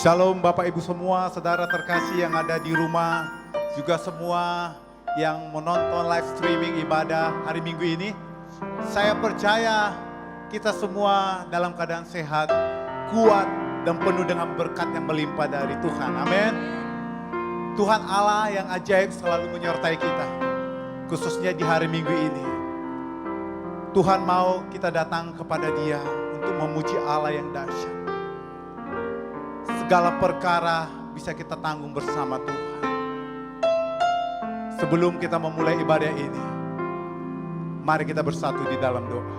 Shalom Bapak Ibu semua, saudara terkasih yang ada di rumah, juga semua yang menonton live streaming ibadah hari Minggu ini. Saya percaya kita semua dalam keadaan sehat, kuat, dan penuh dengan berkat yang melimpah dari Tuhan. Amin. Tuhan Allah yang ajaib selalu menyertai kita, khususnya di hari Minggu ini. Tuhan mau kita datang kepada Dia untuk memuji Allah yang dahsyat. Segala perkara bisa kita tanggung bersama Tuhan. Sebelum kita memulai ibadah ini, mari kita bersatu di dalam doa.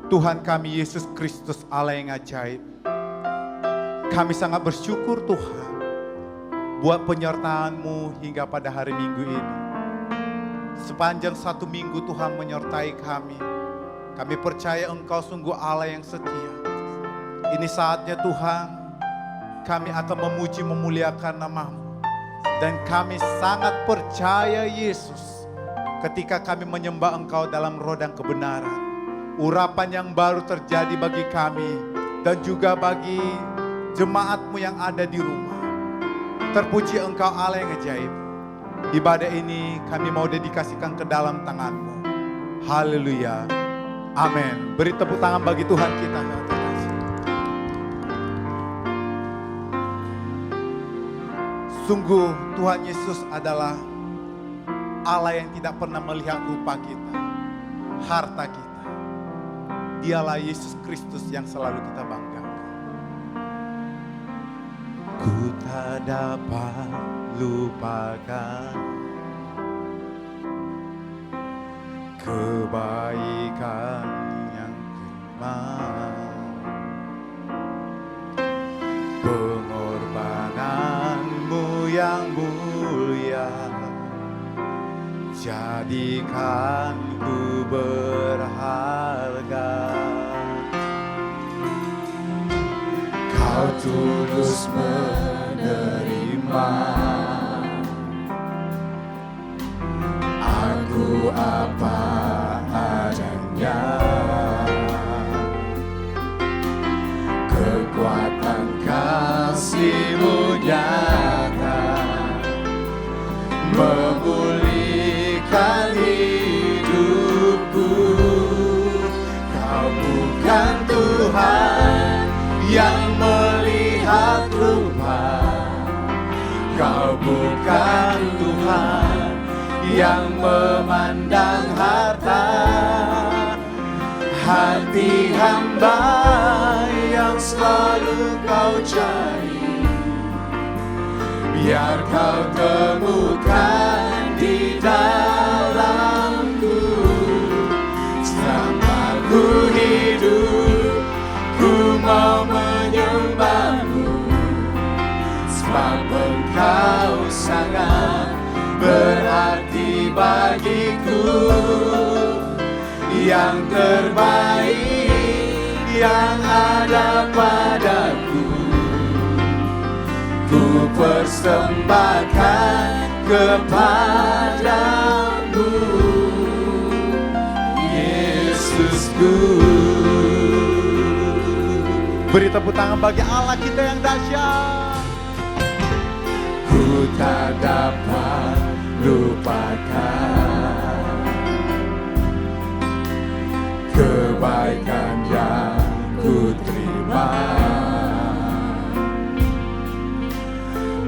Tuhan kami Yesus Kristus Allah yang ajaib, kami sangat bersyukur Tuhan buat penyertaan-Mu hingga pada hari Minggu ini. Sepanjang satu minggu Tuhan menyertai kami. Kami percaya Engkau sungguh Allah yang setia. Ini saatnya Tuhan, kami akan memuji memuliakan nama-Mu. Dan kami sangat percaya Yesus, ketika kami menyembah Engkau dalam roh dan kebenaran, urapan yang baru terjadi bagi kami dan juga bagi jemaat-Mu yang ada di rumah. Terpuji Engkau Allah yang ajaib. Ibadah ini kami mau dedikasikan ke dalam tangan-Mu. Haleluya. Amin. Beri tepuk tangan bagi Tuhan kita. Sungguh Tuhan Yesus adalah Allah yang tidak pernah melihat rupa kita, harta kita. Dialah Yesus Kristus yang selalu kita banggakan. Ku tak dapat lupakan kebaikan yang firman, pengorbananmu yang mulia, jadikan ku berharga. Kau tulus menerima aku apa adanya. Kekuatan kasih-Mu nyata, memulihkan hidupku. Kau bukan Tuhan yang melihat rupa, Kau bukan Tuhan yang memandang harta. Hati hamba yang selalu Kau cari, biar Kau temukan di dalamku. Selama ku hidup, ku mau menyembah-Mu, sebab Engkau sangat berarti bagiku. Yang terbaik yang ada padaku, ku persembahkan kepadamu, Yesusku. Beri tepuk tangan bagi Allah kita yang dahsyat. Ku tak dapat lupakan kebaikan yang ku terima,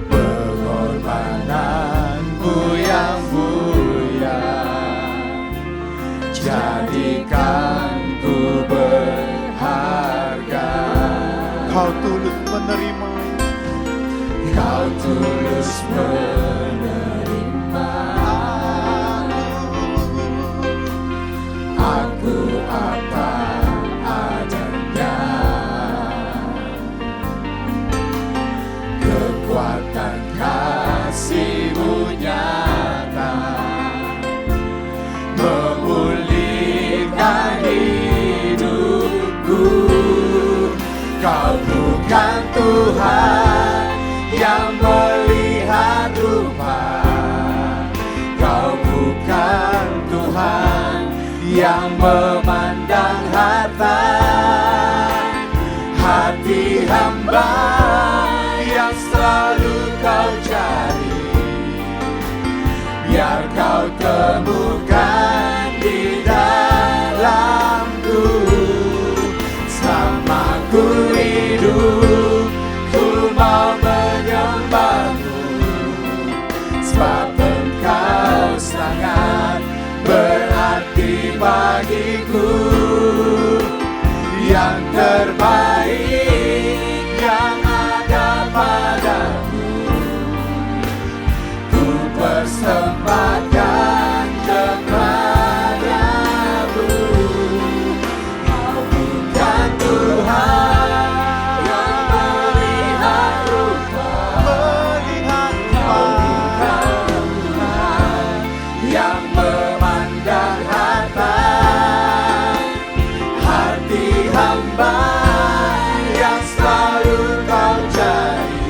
pengorbanan-Mu yang mulia, jadikan ku berharga. Kau tulus menerima, Kau tulus menerima aku apa adanya. Kekuatan kasih-Mu nyata, memulihkan hidupku. Kau bukan Tuhan yang melihat rupa, Kau bukan Tuhan yang memandang harta. yang terbaik yang ada padaku, ku persembahkan kepadamu. Kau bukan Tuhan yang melihat rupa, Kau bukan Tuhan yang memandang harta. Hati hamba yang selalu Kau cari,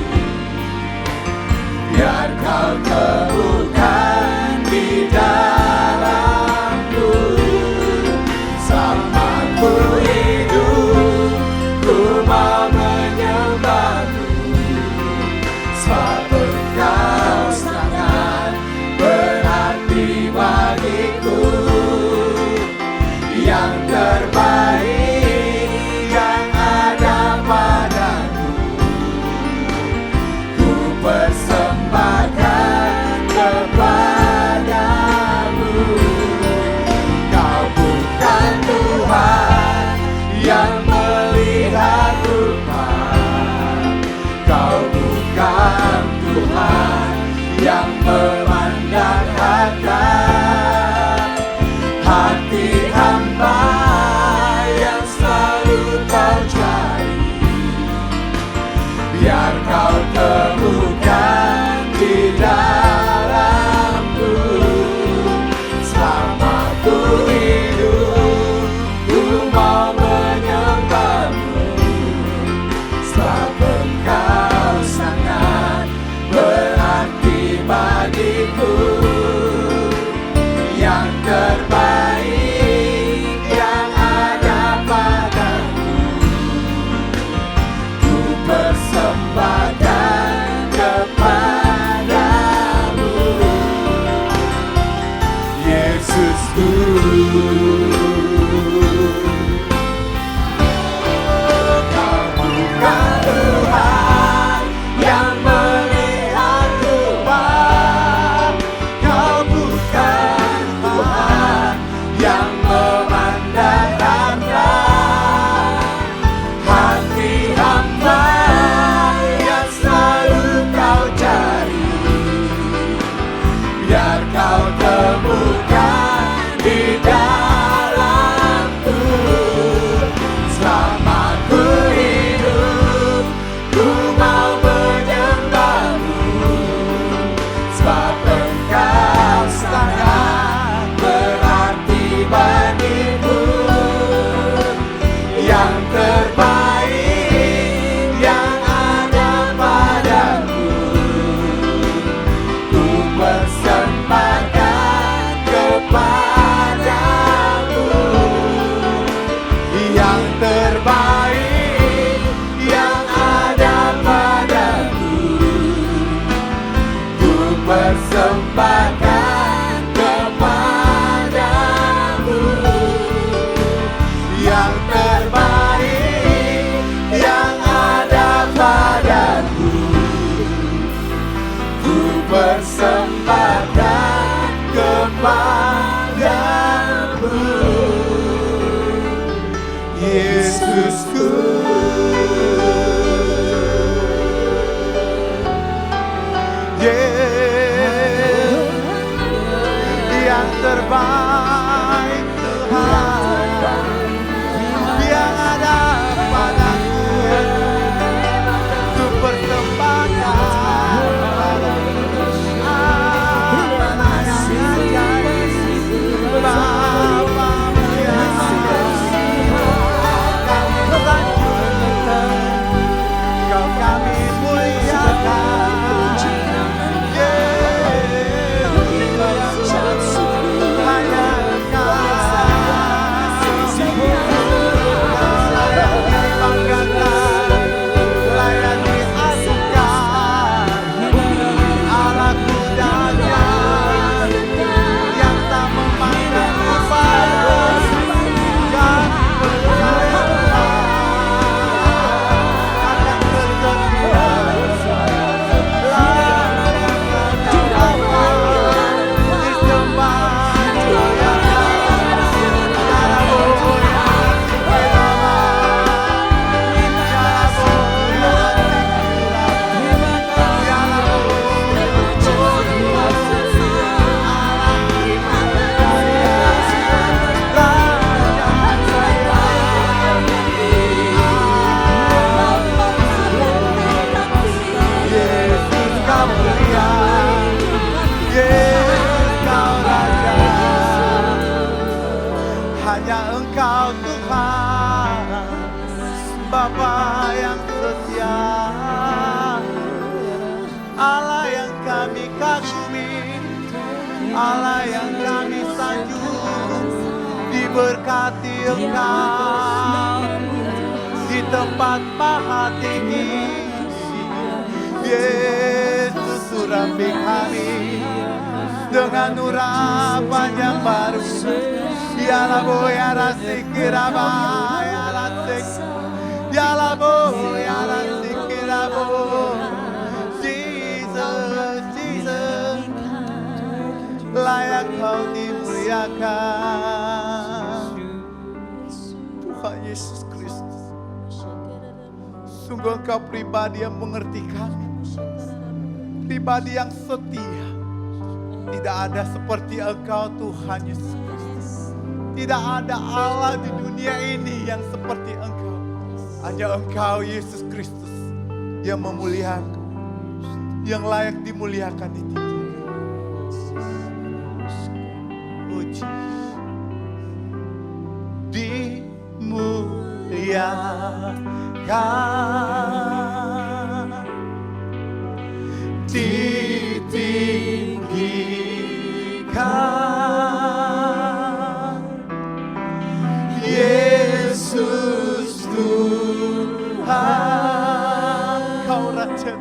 biar Kau temukan di dalamku. Selama ku hidup, ku mau menyembahmu, sebab Engkau sangat berarti bagiku. Yang terbaik yang ada padaku, ku persembahkan kepadamu. Kau bukan Tuhan yang melihat rupa, Kau bukan Tuhan yang memandang harta. Hati hamba yang selalu Kau cari, biar Kau temukan di dalamku. Selama ku hidup, ku mau menyembahmu, sebab Engkau sangat berarti bagiku. Yang terbaik yang ada padaku, ku persembahkan kepadamu. Yesusku, Kau bukan Tuhan yang melihat rupa, Kau bukan Tuhan yang memandang harta. Hati hamba yang selalu Kau cari, biar Kau temukan di dalamku. Selama ku hidup, ku mau menyembahmu, sebab Engkau sangat berarti bagiku. Yang terbaik yang ada padaku, ku persembahkan kepadamu. Yang terbaik yang ada padaku, ku persembahkan kepadamu. Yang terbaik yang ada padaku, ku persembahkan kepadamu. Yesusku, yang terbaik Tuhan yang ada padaku, ku persembahkan padamu. Bapa yang ajaib, Kau Bapa yang setia, Allah yang kami kagumi, Allah yang kami sanjung, diberkati Engkau di tempat maha tinggi. Yesus surambi kami dengan urapan yang baru. Ya labo ya rasik kiraba ya rasik, ya labo ya rasik kirabo. Jesus, Jesus, layak Kau dimuliakan. Tuhan Yesus Kristus, sungguh Engkau pribadi yang mengerti kami, pribadi yang setia. Tidak ada seperti Engkau Tuhan Yesus Kristus. Tidak ada Allah di dunia ini yang seperti Engkau. Hanya Engkau Yesus Kristus yang memuliakan, yang layak dimuliakan itu. Oh Jesus, dimuliakan, ditinggikan, Yesus Tuhan. Kau Raja,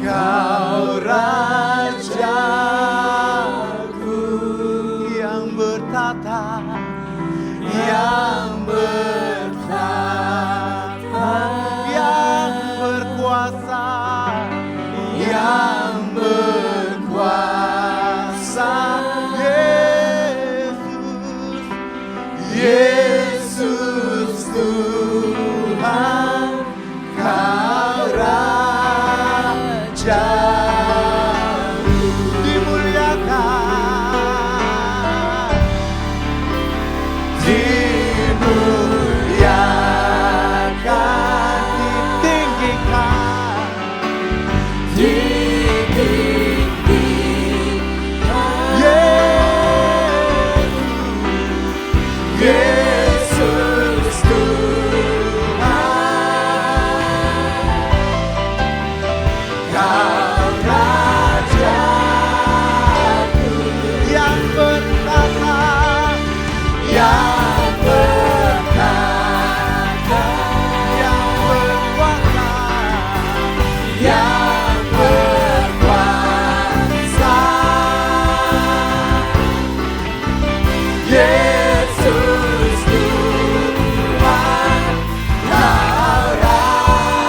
Kau Rajaku yang bertata, yang bertata, yang berkuasa, yang berkuasa. Yesus, Yesus Tuhan, Kau Raja, dimuliakan, dimuliakan, ditinggikan, Yesus Tuhan, Kau Rajaku yang bertata, yang bertata, yang berkuasa, yang berkuasa. Yesus Tuhan, Kau Rajaku.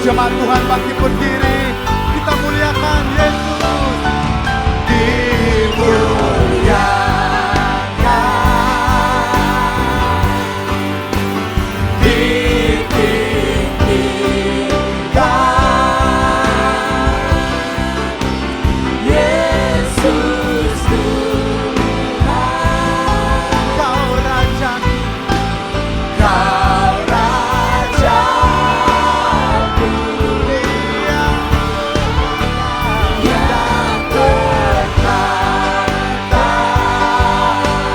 Jemaat Tuhan bangkit berdiri, kita muliakan Yesus. Dimuliakan, ditinggikan, Yesus Tuhan, Kau Rajaku, Kau Rajaku, yang berkata,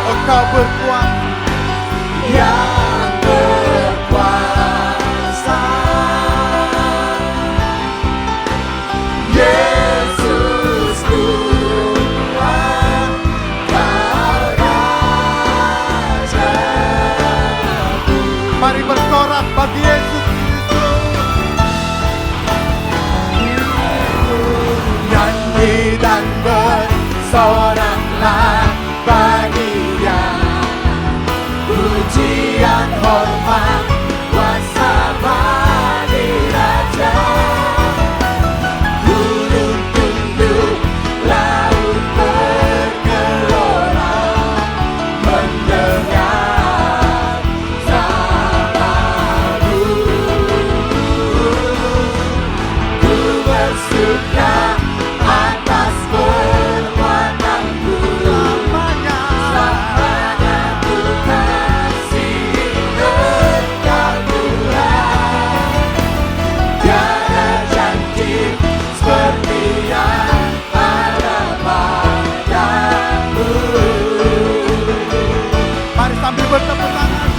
Engkau berkuasa, yang berkuasa. Yesus Tuhan, Kau Rajaku. Mari bersorak bagi Yesus Kristus. Nyanyi dan bersoraklah bagi Dia, pujian hormat kuasa bagi Raja. Gunung tunduk, laut bergelora, mendengar sabdamu. Ku bersuka atas perbuatanku, selamanya ku kasih Engkau Tuhan. Tiada janji seperti yang ada padamu. Mari sambil bertepuk tangan.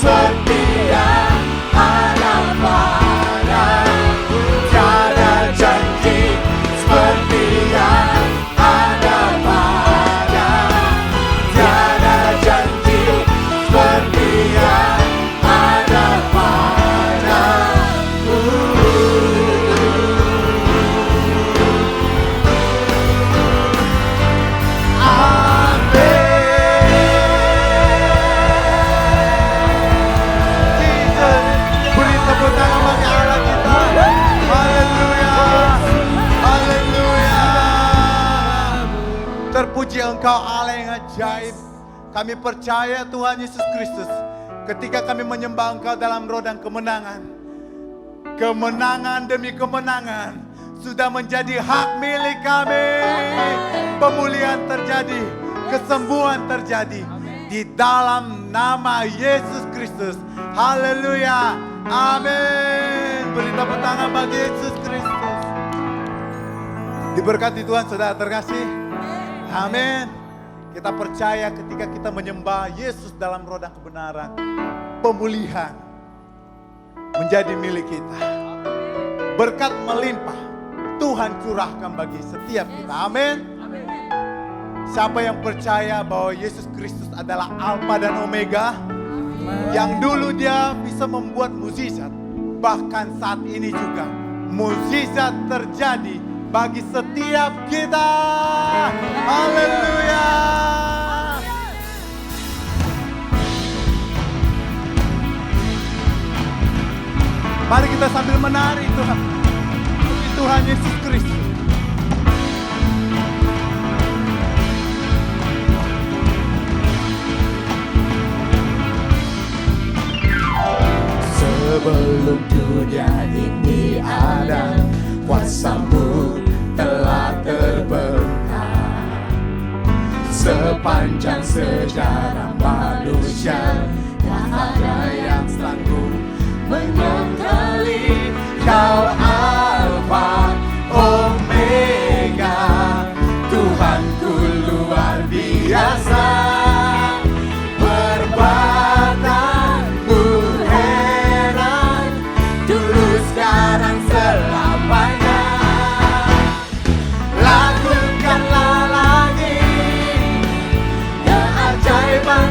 setia ada padamu. Tiada janji seperti yang ada padamu. Tiada janji seperti yang ada padamu. Jesus, beri tepuk tangan bagi Allah kita. Haleluya, haleluya. Terpuji Engkau Allah yang ajaib. Kami percaya Tuhan Yesus Kristus, ketika kami menyembah Engkau dalam roh dan kemenangan, kemenangan demi kemenangan sudah menjadi hak milik kami. Pemulihan terjadi, kesembuhan terjadi di dalam nama Yesus Kristus. Haleluya, amin. Beri tepuk tangan bagi Yesus Kristus. Diberkati Tuhan saudara terkasih. Amin. Kita percaya ketika kita menyembah Yesus dalam roh dan kebenaran, pemulihan menjadi milik kita. Berkat melimpah Tuhan curahkan bagi setiap kita. Amin. Siapa yang percaya bahwa Yesus Kristus adalah Alfa dan Omega, yang dulu dia bisa membuat mukjizat, bahkan saat ini juga mukjizat terjadi bagi setiap kita. Haleluya. Mari kita sambil menari Tuhan. Puji Tuhan Yesus Kristus. Sebelum dunia ini ada, kuasa-Mu telah terbentang. Sepanjang sejarah manusia, tak ada yang sanggup menyangkali Kau Alfa Omega. Tuhanku luar biasa, perbuatan-Mu heran, dulu sekarang selamanya. Lakukanlah lagi keajaiban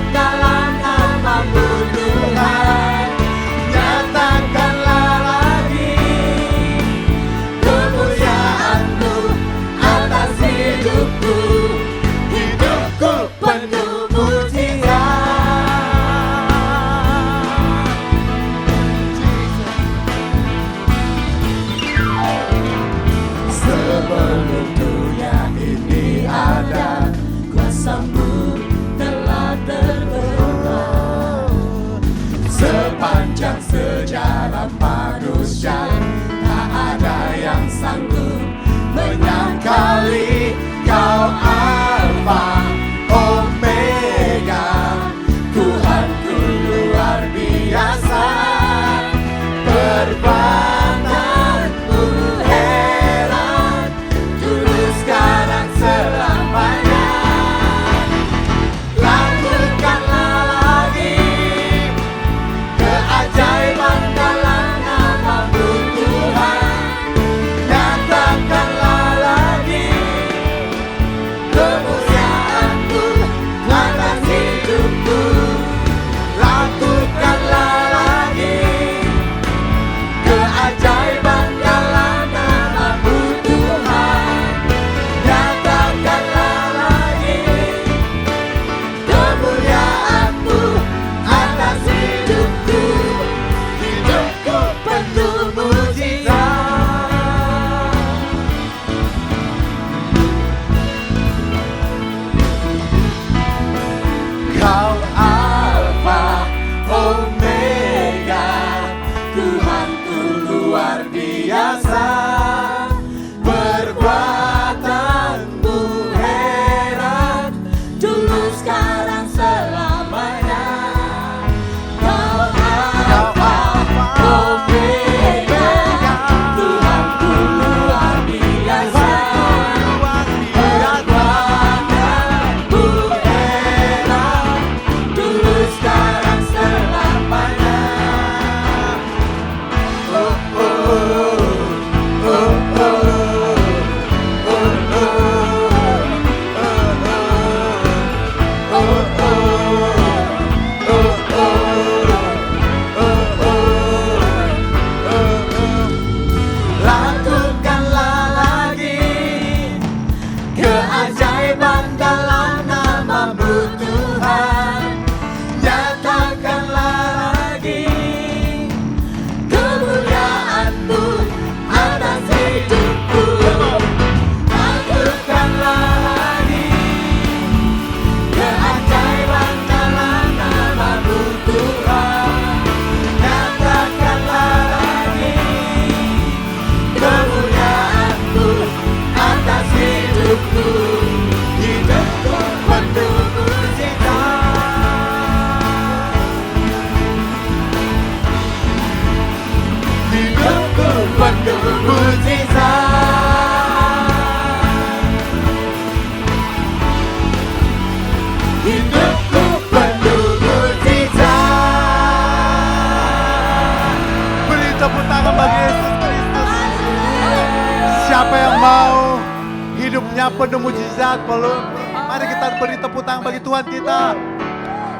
dahsyat. Mari kita beri tepuk tangan bagi Tuhan kita.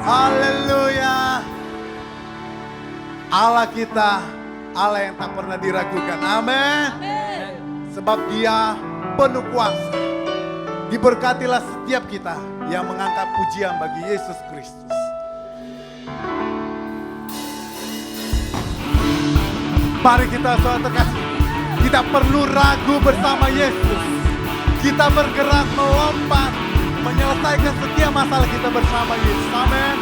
Haleluya. Allah kita, Allah yang tak pernah diragukan. Amin. Sebab Dia penuh kuasa. Diberkatilah setiap kita yang mengangkat pujian bagi Yesus Kristus. Mari kita saudara terkasih, tidak perlu ragu bersama Yesus. Kita bergerak melompat, menyelesaikan setiap masalah kita bersama Yesus. Amin.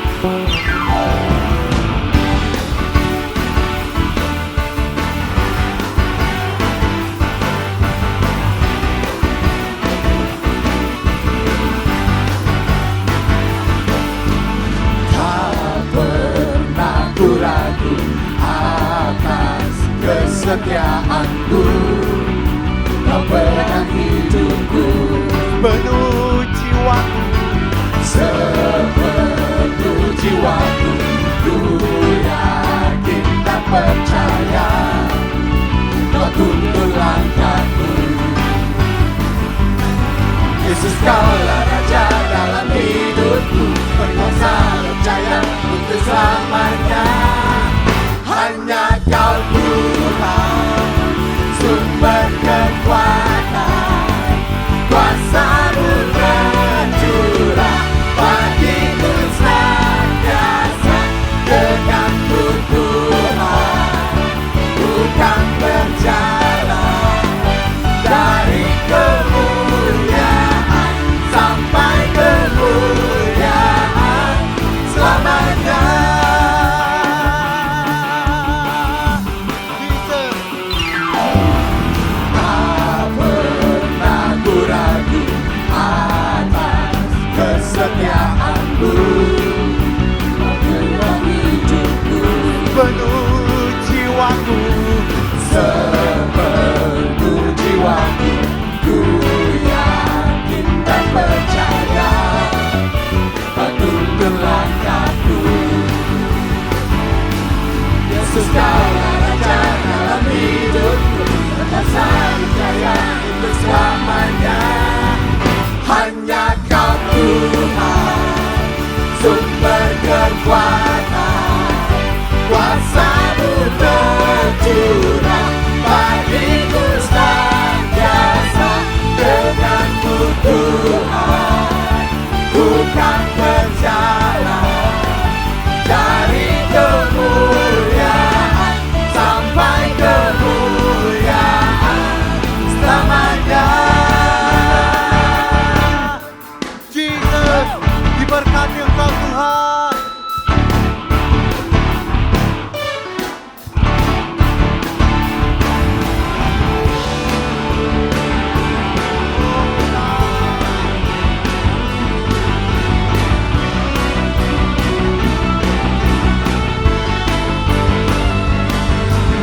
Ragu atas kesetiaanku, Kau pegang hidupku, Penuh jiwaku, sepenuh jiwaku, ku yakin dan percaya, Kau tuntun langkahku. Yesus, Kaulah Raja dalam hidupku, berkuasa percaya untuk selamanya. Hanya Kau Tuhan, sumber kekuatan, kuasa-Mu tercurah bagiku senantiasa. Denganmu Tuhan, bukan berjalan dari kemuliaan sampai kemuliaan selamanya. Tak pernah ku ragu atas kesetiaanmu, Kau pegang hidupku, penuh jiwaku, sepenuh jiwaku, ku yakin dan percaya, Kau tuntun langkahku. Yesus, Kaulah Raja dalam hidupku, berkuasa percaya untuk selamanya. Hanya Kau Tuhan, sumber kekuatan, kuasa-Mu tercurah bagiku senantiasa. Denganmu Tuhan, bukan berjalan dari kemuliaan sampai kemuliaan selamanya. Jesus, diberkati Engkau Tuhan.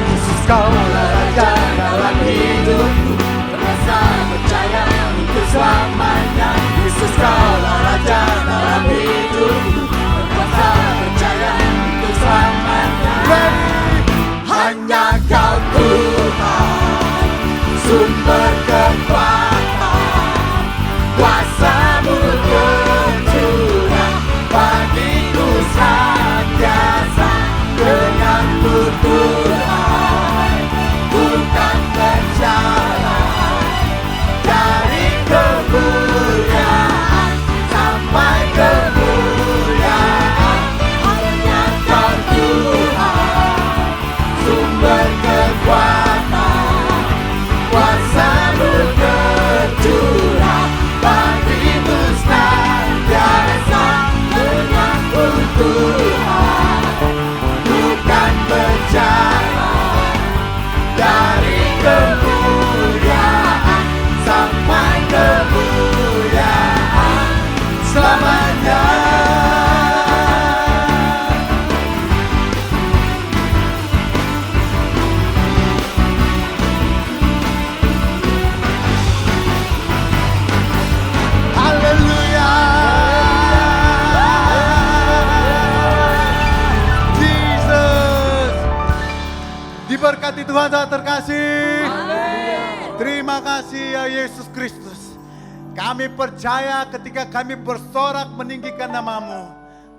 Yesus, Kaulah Raja dalam hidupku, berkuasa percaya untuk selamanya. Yesus, Kaulah Raja dalam hidupku, berkuasa percaya untuk selamanya. Hanya Kau Tuhan, sumber kekuatan, kuasa-Mu tercurah bagiku senantiasa. Denganmu Tuhan, bukan berjalan dari kemuliaan sampai kemuliaan. Hanya Kau Tuhan, sumber kekuatan, kuasa-Mu tercurah bagiku senantiasa. Denganmu Tuhan, bukan berjalan dari kemuliaan sampai kemuliaan selamanya. Haleluya. Jesus. Diberkati Tuhan saudara terkasih. Terima kasih ya Yesus Kristus. Kami percaya ketika kami bersorak meninggikan nama-Mu,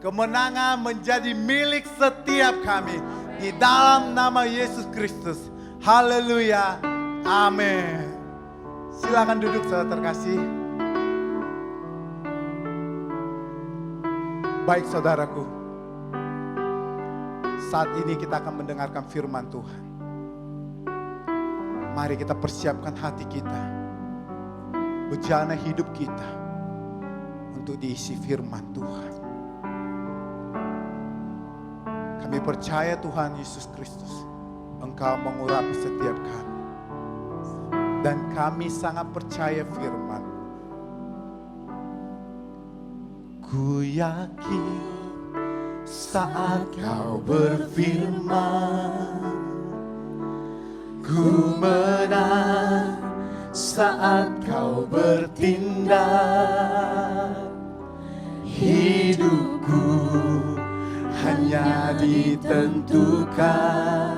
kemenangan menjadi milik setiap kami. Di dalam nama Yesus Kristus. Haleluya. Amin. Silakan duduk saudara terkasih. Baik saudaraku. Saat ini kita akan mendengarkan firman Tuhan. Mari kita persiapkan hati kita, bejana hidup kita untuk diisi firman Tuhan. Kami percaya Tuhan Yesus Kristus, Engkau mengurapi setiap kami. Dan kami sangat percaya firman. Ku yakin saat Kau berfirman, ku menang saat Kau bertindak. Hidupku hanya ditentukan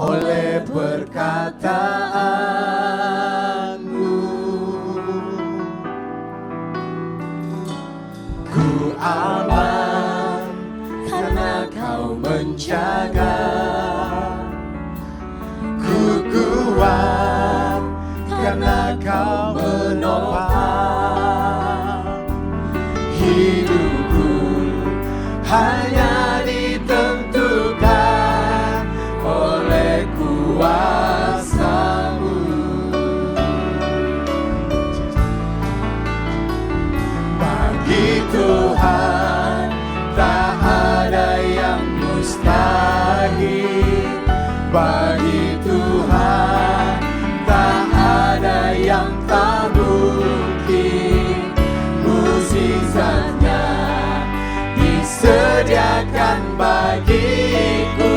oleh perkataan-Mu. Ku aman karena Kau menjaga. Ku kuat karena Kau menopang. Hidupku hanya ditentukan oleh kuasa-Mu. Bagi Tuhan tak ada yang mustahil. Bagi Tuhan tak ada yang tak mungkin. Mukjizatnya disediakan bagiku.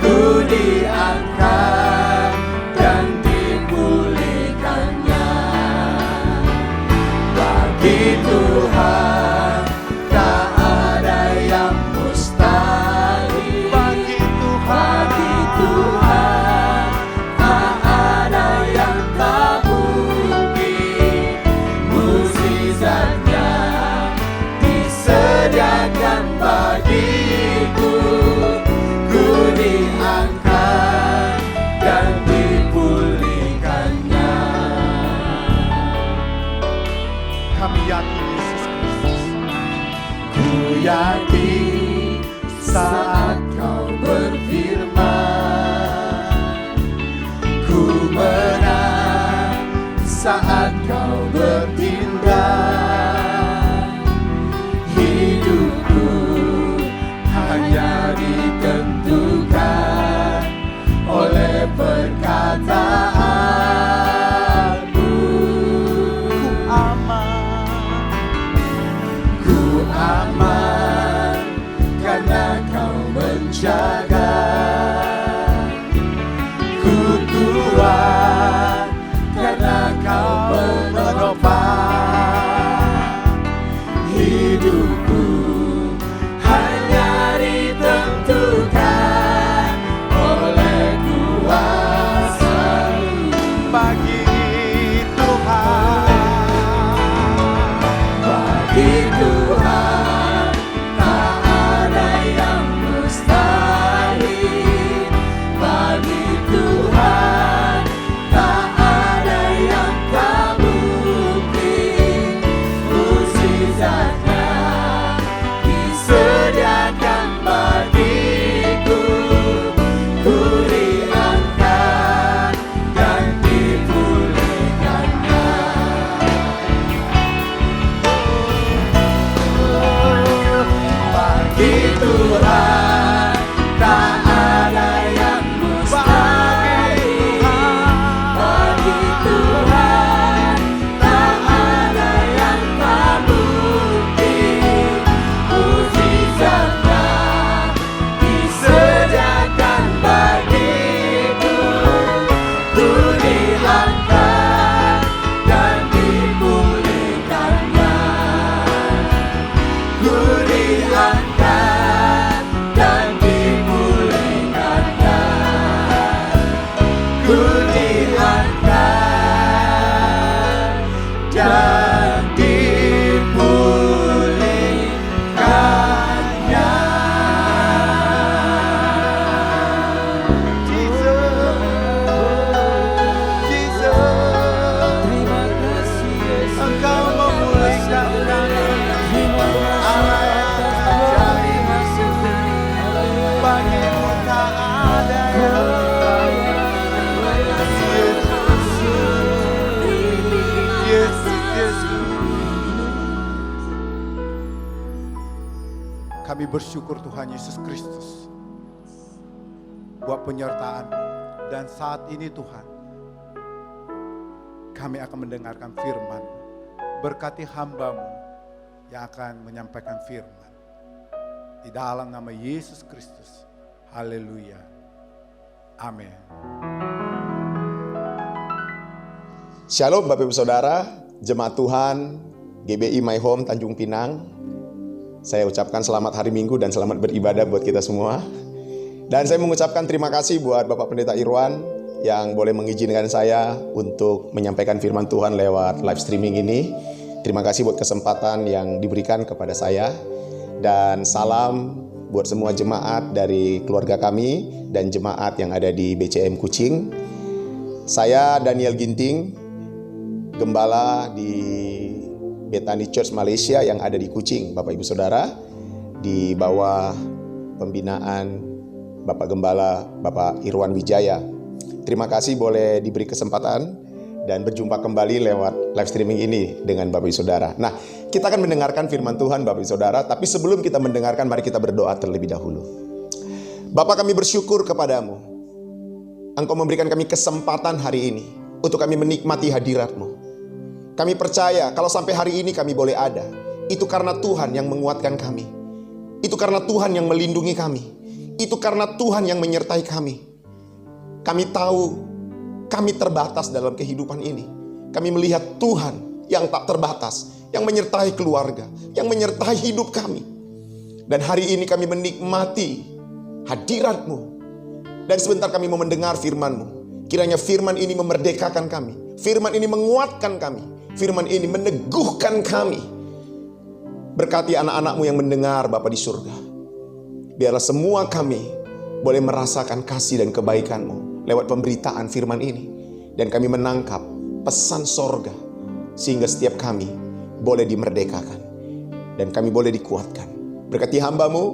Ku diangkat dan dipulihkannya. Bagi Tuhan tak ada yang mustahil. Bagi Tuhan tak ada yang tak mungkin. Mukjizatnya disediakan bagiku. Ku diangkat dan dipulihkannya. Kami yakin Yesus Kristus. Ku yakin saat Kau berfirman, ku menang saat Kau bertindak. Hidupku hanya ditentukan oleh perkataan-Mu. Ku aman karena Kau menjaga. Ku kuat karena Kau menopang. Hidupku hanya ditentukan oleh kuasa-Mu. Bagi Tuhan, bagi Tuhan tak ada yang mustahil. Bagi Tuhan tak ada yang tak mungkin. Mukjizatnya disediakan bagiku. Ku diangkat dan dipulihkannya. Bagi Tuhan tak ada yang mustahil. Bagi Tuhan tak ada yang tak mungkin. Mukjizatnya disediakan bagiku. Ku diangkat dan dipulihkannya. Ku diangkat Kami bersyukur Tuhan Yesus Kristus buat penyertaan. Dan saat ini Tuhan, kami akan mendengarkan firman. Berkati hamba-Mu yang akan menyampaikan firman. Di dalam nama Yesus Kristus. Haleluya. Amin. Shalom Bapak Ibu Saudara, Jemaat Tuhan, GBI My Home Tanjung Pinang. Saya ucapkan selamat hari Minggu dan selamat beribadah buat kita semua. Dan saya mengucapkan terima kasih buat Bapak Pendeta Irwan yang boleh mengizinkan saya untuk menyampaikan firman Tuhan lewat live streaming ini. Terima kasih buat kesempatan yang diberikan kepada saya. Dan salam buat semua jemaat dari keluarga kami dan jemaat yang ada di BCM Kucing. Saya Daniel Ginting, gembala di Bethany Church Malaysia yang ada di Kuching, Bapak Ibu Saudara, di bawah pembinaan Bapak Gembala Bapak Irwan Wijaya. Terima kasih boleh diberi kesempatan dan berjumpa kembali lewat live streaming ini dengan Bapak Ibu Saudara. Nah, kita akan mendengarkan firman Tuhan Bapak Ibu Saudara, tapi sebelum kita mendengarkan, mari kita berdoa terlebih dahulu. Bapa, kami bersyukur kepadamu. Engkau memberikan kami kesempatan hari ini untuk kami menikmati hadirat-Mu. Kami percaya kalau sampai hari ini kami boleh ada, itu karena Tuhan yang menguatkan kami. Itu karena Tuhan yang melindungi kami. Itu karena Tuhan yang menyertai kami. Kami tahu kami terbatas dalam kehidupan ini. Kami melihat Tuhan yang tak terbatas, yang menyertai keluarga, yang menyertai hidup kami. Dan hari ini kami menikmati hadirat-Mu. Dan sebentar kami mau mendengar firman-Mu. Kiranya firman ini memerdekakan kami. Firman ini menguatkan kami. Firman ini meneguhkan kami. Berkati anak-anak-Mu yang mendengar Bapa di surga. Biarlah semua kami boleh merasakan kasih dan kebaikan-Mu lewat pemberitaan firman ini. Dan kami menangkap pesan sorga. Sehingga setiap kami boleh dimerdekakan. Dan kami boleh dikuatkan. Berkati hamba-Mu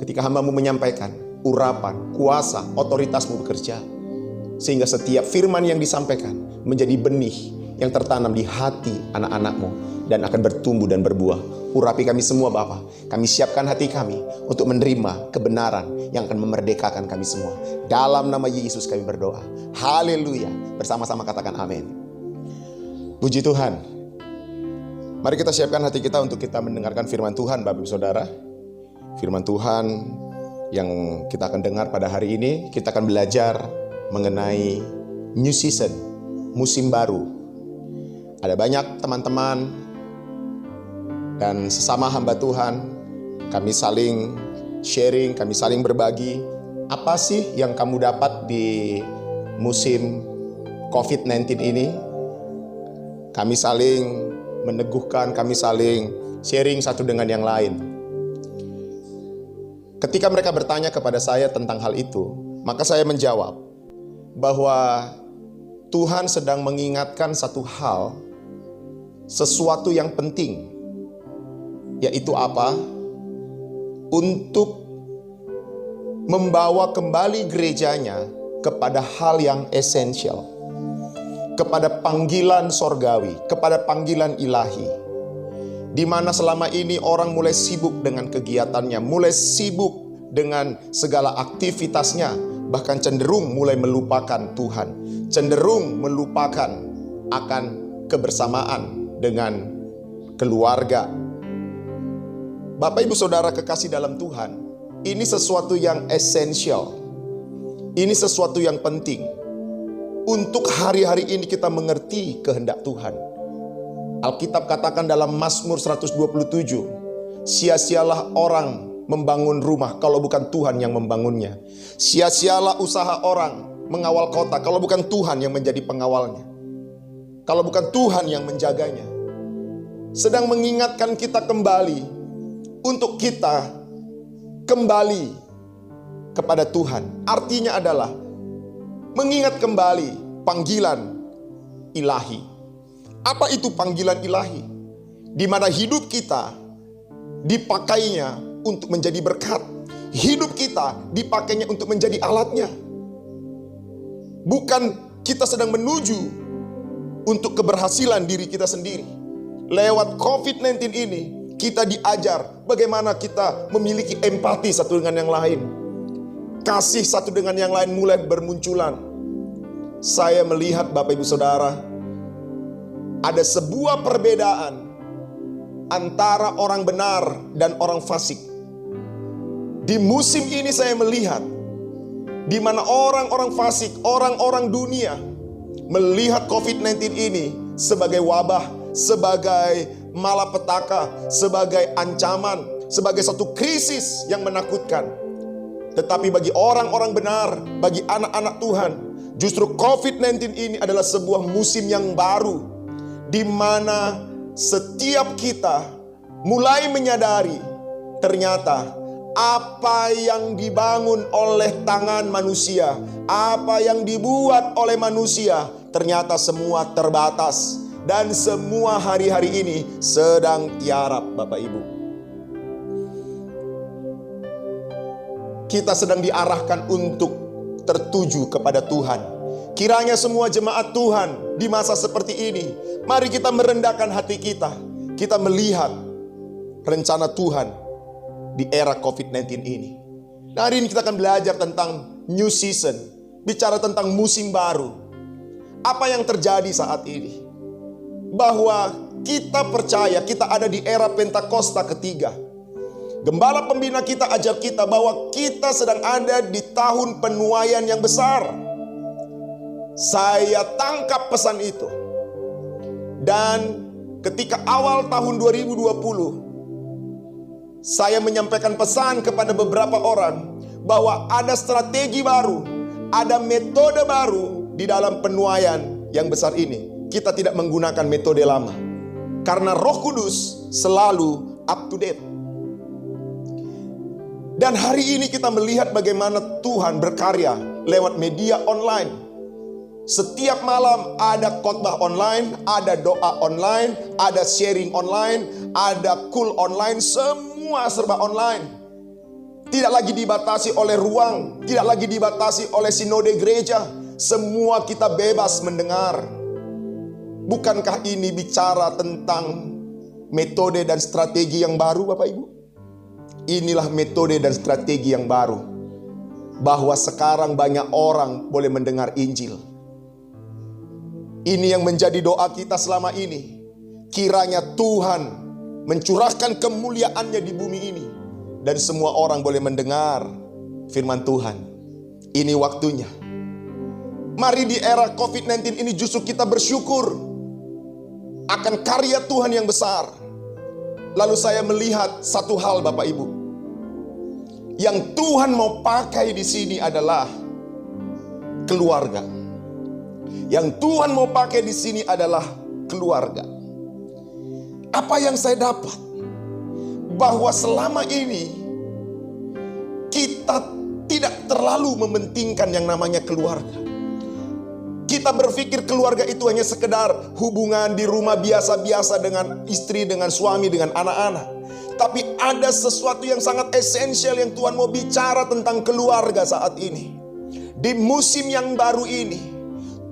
ketika hamba-Mu menyampaikan urapan, kuasa, otoritas-Mu bekerja. Sehingga setiap firman yang disampaikan menjadi benih yang tertanam di hati anak-anak-Mu dan akan bertumbuh dan berbuah. Urapi kami semua Bapa. Kami siapkan hati kami untuk menerima kebenaran yang akan memerdekakan kami semua. Dalam nama Yesus kami berdoa. Haleluya. Bersama-sama katakan amin. Puji Tuhan. Mari kita siapkan hati kita untuk kita mendengarkan firman Tuhan Bapak Ibu Saudara. Firman Tuhan yang kita akan dengar pada hari ini, kita akan belajar mengenai new season, musim baru. Ada banyak teman-teman dan sesama hamba Tuhan, kami saling sharing, kami saling berbagi. Apa sih yang kamu dapat di musim COVID-19 ini? Kami saling meneguhkan, kami saling sharing satu dengan yang lain. Ketika mereka bertanya kepada saya tentang hal itu, maka saya menjawab bahwa Tuhan sedang mengingatkan satu hal, sesuatu yang penting, yaitu apa? Untuk membawa kembali gerejanya kepada hal yang esensial, kepada panggilan sorgawi, kepada panggilan ilahi. Di mana selama ini orang mulai sibuk dengan kegiatannya, mulai sibuk dengan segala aktivitasnya, bahkan cenderung mulai melupakan Tuhan, cenderung melupakan akan kebersamaan dengan keluarga. Bapak Ibu Saudara kekasih dalam Tuhan, ini sesuatu yang esensial. Ini sesuatu yang penting. Untuk hari-hari ini kita mengerti kehendak Tuhan. Alkitab katakan dalam Mazmur 127, sia-sialah orang membangun rumah kalau bukan Tuhan yang membangunnya. Sia-sialah usaha orang mengawal kota kalau bukan Tuhan yang menjadi pengawalnya. Kalau bukan Tuhan yang menjaganya. Sedang mengingatkan kita kembali untuk kita kembali kepada Tuhan. Artinya adalah mengingat kembali panggilan ilahi. Apa itu panggilan ilahi? Di mana hidup kita dipakainya untuk menjadi berkat. Hidup kita dipakainya untuk menjadi alatnya. Bukan kita sedang menuju untuk keberhasilan diri kita sendiri. Lewat COVID-19 ini, Kita diajar bagaimana kita memiliki empati satu dengan yang lain. Kasih satu dengan yang lain mulai bermunculan. Saya melihat Bapak Ibu Saudara, ada sebuah perbedaan antara orang benar dan orang fasik. Di musim ini saya melihat di mana orang-orang fasik, orang-orang dunia melihat COVID-19 ini sebagai wabah, sebagai malapetaka, sebagai ancaman, sebagai satu krisis yang menakutkan. Tetapi bagi orang-orang benar, bagi anak-anak Tuhan, justru COVID-19 ini adalah sebuah musim yang baru, di mana setiap kita mulai menyadari ternyata apa yang dibangun oleh tangan manusia, apa yang dibuat oleh manusia, ternyata semua terbatas. Dan semua hari-hari ini sedang tiarap, Bapak Ibu. Kita sedang diarahkan untuk tertuju kepada Tuhan. Kiranya semua jemaat Tuhan di masa seperti ini, mari kita merendahkan hati kita. Kita melihat rencana Tuhan di era COVID-19 ini. Nah, hari ini kita akan belajar tentang new season, bicara tentang musim baru. Apa yang terjadi saat ini? Bahwa kita percaya kita ada di era Pentakosta ketiga. Gembala pembina kita ajar kita bahwa kita sedang ada di tahun penuaian yang besar. Saya tangkap pesan itu. Dan ketika awal tahun 2020, saya menyampaikan pesan kepada beberapa orang bahwa ada strategi baru, ada metode baru di dalam penuaian yang besar ini. Kita tidak menggunakan metode lama, karena Roh Kudus selalu up to date. Dan hari ini kita melihat bagaimana Tuhan berkarya lewat media online. Setiap malam ada khotbah online, ada doa online, ada sharing online, ada cool online, semua serba online. Tidak lagi dibatasi oleh ruang, tidak lagi dibatasi oleh sinode gereja. Semua kita bebas mendengar. Bukankah ini bicara tentang metode dan strategi yang baru, Bapak Ibu? Inilah metode dan strategi yang baru. Bahwa sekarang banyak orang boleh mendengar Injil. Ini yang menjadi doa kita selama ini. Kiranya Tuhan mencurahkan kemuliaannya di bumi ini. Dan semua orang boleh mendengar firman Tuhan. Ini waktunya. Mari di era COVID-19 ini justru kita bersyukur akan karya Tuhan yang besar. Lalu saya melihat satu hal, Bapak Ibu. Yang Tuhan mau pakai di sini adalah keluarga. Yang Tuhan mau pakai di sini adalah keluarga. Apa yang saya dapat? Bahwa selama ini kita tidak terlalu mementingkan yang namanya keluarga. Kita berpikir keluarga itu hanya sekedar hubungan di rumah biasa-biasa dengan istri, dengan suami, dengan anak-anak. Tapi ada sesuatu yang sangat esensial yang Tuhan mau bicara tentang keluarga saat ini. Di musim yang baru ini,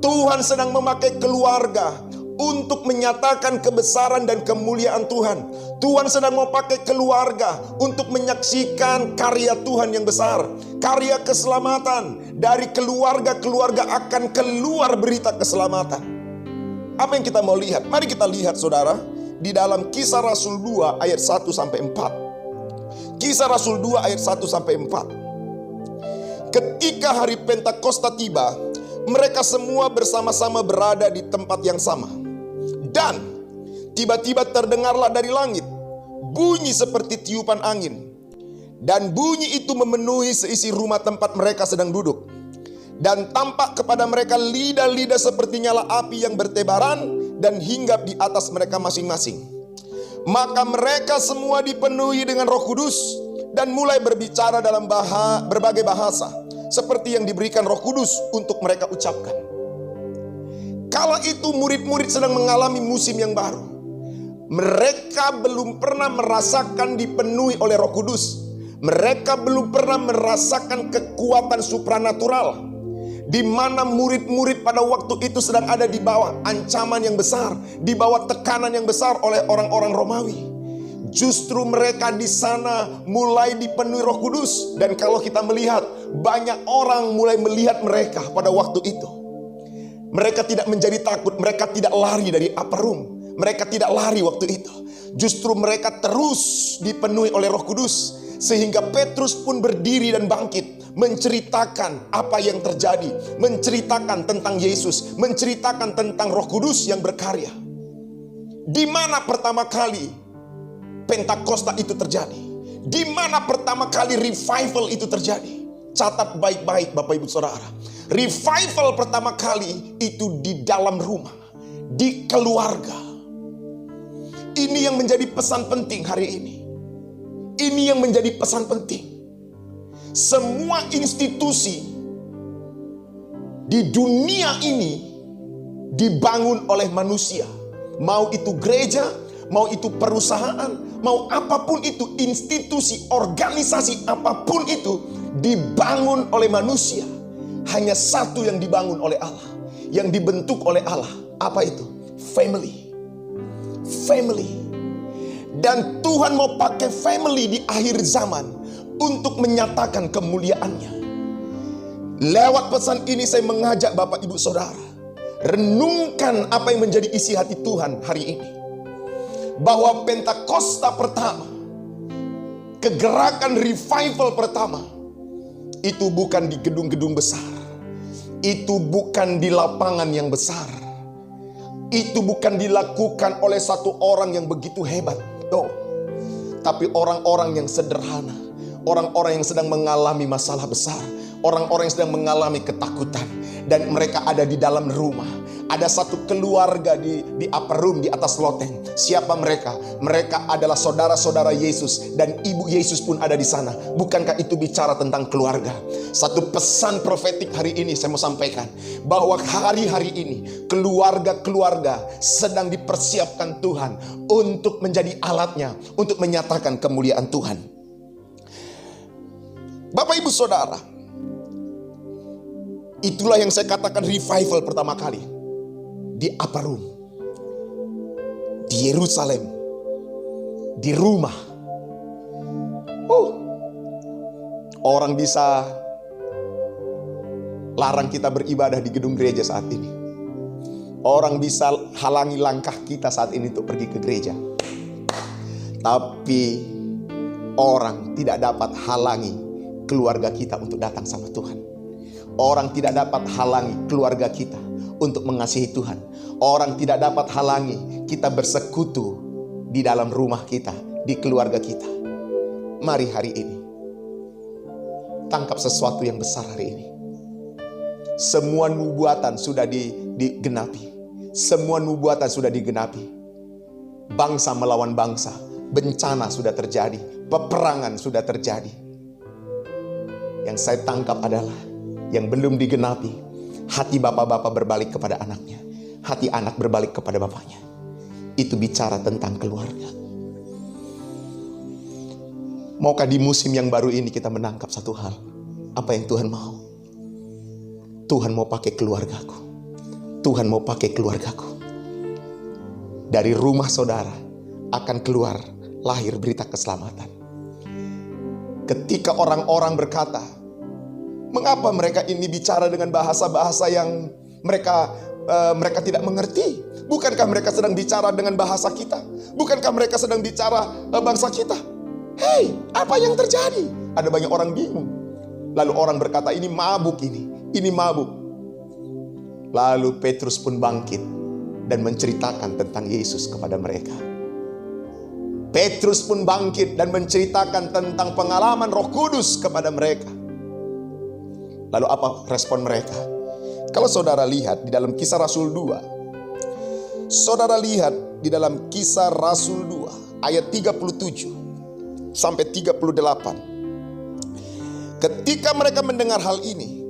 Tuhan sedang memakai keluarga untuk menyatakan kebesaran dan kemuliaan Tuhan. Tuhan sedang mau pakai keluarga untuk menyaksikan karya Tuhan yang besar. Karya keselamatan. Dari keluarga-keluarga akan keluar berita keselamatan. Apa yang kita mau lihat? Mari kita lihat, saudara, di dalam Kisah Rasul 2 ayat 1-4. Kisah Rasul 2 ayat 1-4. Ketika hari Pentakosta tiba, mereka semua bersama-sama berada di tempat yang sama. Dan tiba-tiba terdengarlah dari langit bunyi seperti tiupan angin. Dan bunyi itu memenuhi seisi rumah tempat mereka sedang duduk. Dan tampak kepada mereka lidah-lidah seperti nyala api yang bertebaran dan hinggap di atas mereka masing-masing. Maka mereka semua dipenuhi dengan Roh Kudus dan mulai berbicara dalam berbagai bahasa seperti yang diberikan Roh Kudus untuk mereka ucapkan. Kala itu murid-murid sedang mengalami musim yang baru. Mereka belum pernah merasakan dipenuhi oleh Roh Kudus. Mereka belum pernah merasakan kekuatan supranatural, di mana murid-murid pada waktu itu sedang ada di bawah ancaman yang besar, di bawah tekanan yang besar oleh orang-orang Romawi. Justru mereka di sana mulai dipenuhi Roh Kudus. Dan kalau kita melihat, banyak orang mulai melihat mereka pada waktu itu. Mereka tidak menjadi takut, mereka tidak lari dari upper room. Mereka tidak lari waktu itu. Justru mereka terus dipenuhi oleh Roh Kudus. Sehingga Petrus pun berdiri dan bangkit, menceritakan apa yang terjadi, menceritakan tentang Yesus, menceritakan tentang Roh Kudus yang berkarya. Di mana pertama kali Pentakosta itu terjadi? Di mana pertama kali revival itu terjadi? Catat baik-baik Bapak Ibu Saudara. Revival pertama kali itu di dalam rumah, di keluarga. Ini yang menjadi pesan penting hari ini. Ini yang menjadi pesan penting. Semua institusi di dunia ini dibangun oleh manusia. Mau itu gereja, mau itu perusahaan, mau apapun itu, institusi, organisasi apapun itu dibangun oleh manusia. Hanya satu yang dibangun oleh Allah, yang dibentuk oleh Allah. Apa itu? Family. Family. Dan Tuhan mau pakai family di akhir zaman untuk menyatakan kemuliaannya. Lewat pesan ini saya mengajak Bapak Ibu Saudara, renungkan apa yang menjadi isi hati Tuhan hari ini. Bahwa Pentakosta pertama, kegerakan revival pertama, itu bukan di gedung-gedung besar. Itu bukan di lapangan yang besar. Itu bukan dilakukan oleh satu orang yang begitu hebat. Oh, tapi orang-orang yang sederhana, orang-orang yang sedang mengalami masalah besar, orang-orang yang sedang mengalami ketakutan, dan mereka ada di dalam rumah. Ada satu keluarga di upper room, di atas loteng. Siapa mereka? Mereka adalah saudara-saudara Yesus, dan ibu Yesus pun ada di sana. Bukankah itu bicara tentang keluarga? Satu pesan profetik hari ini saya mau sampaikan, bahwa hari-hari ini keluarga-keluarga sedang dipersiapkan Tuhan untuk menjadi alatnya, untuk menyatakan kemuliaan Tuhan. Bapak Ibu Saudara, itulah yang saya katakan revival pertama kali. Di upper room, di Yerusalem, di rumah. Orang bisa larang kita beribadah di gedung gereja saat ini. Orang bisa halangi langkah kita saat ini untuk pergi ke gereja. Tapi orang tidak dapat halangi keluarga kita untuk datang sama Tuhan. Orang tidak dapat halangi keluarga kita untuk mengasihi Tuhan. Orang tidak dapat halangi kita bersekutu di dalam rumah kita, di keluarga kita. Mari hari ini tangkap sesuatu yang besar hari ini. Semua nubuatan sudah digenapi. Semua nubuatan sudah digenapi. Bangsa melawan bangsa, bencana sudah terjadi, peperangan sudah terjadi. Yang saya tangkap adalah yang belum digenapi. Hati bapak-bapak berbalik kepada anaknya, hati anak berbalik kepada bapaknya. Itu bicara tentang keluarga. Maukah di musim yang baru ini kita menangkap satu hal? Apa yang Tuhan mau? Tuhan mau pakai keluargaku. Tuhan mau pakai keluargaku. Dari rumah saudara akan keluar lahir berita keselamatan. Ketika orang-orang berkata, mengapa mereka ini bicara dengan bahasa-bahasa yang mereka tidak mengerti? Bukankah mereka sedang bicara dengan bahasa kita? Bukankah mereka sedang bicara bangsa kita? Hei, apa yang terjadi? Ada banyak orang bingung. Lalu orang berkata, ini mabuk ini mabuk. Lalu Petrus pun bangkit dan menceritakan tentang Yesus kepada mereka. Petrus pun bangkit dan menceritakan tentang pengalaman Roh Kudus kepada mereka. Lalu apa respon mereka? Kalau saudara lihat di dalam Kisah Rasul 2. Saudara lihat di dalam Kisah Rasul 2 ayat 37 sampai 38. Ketika mereka mendengar hal ini,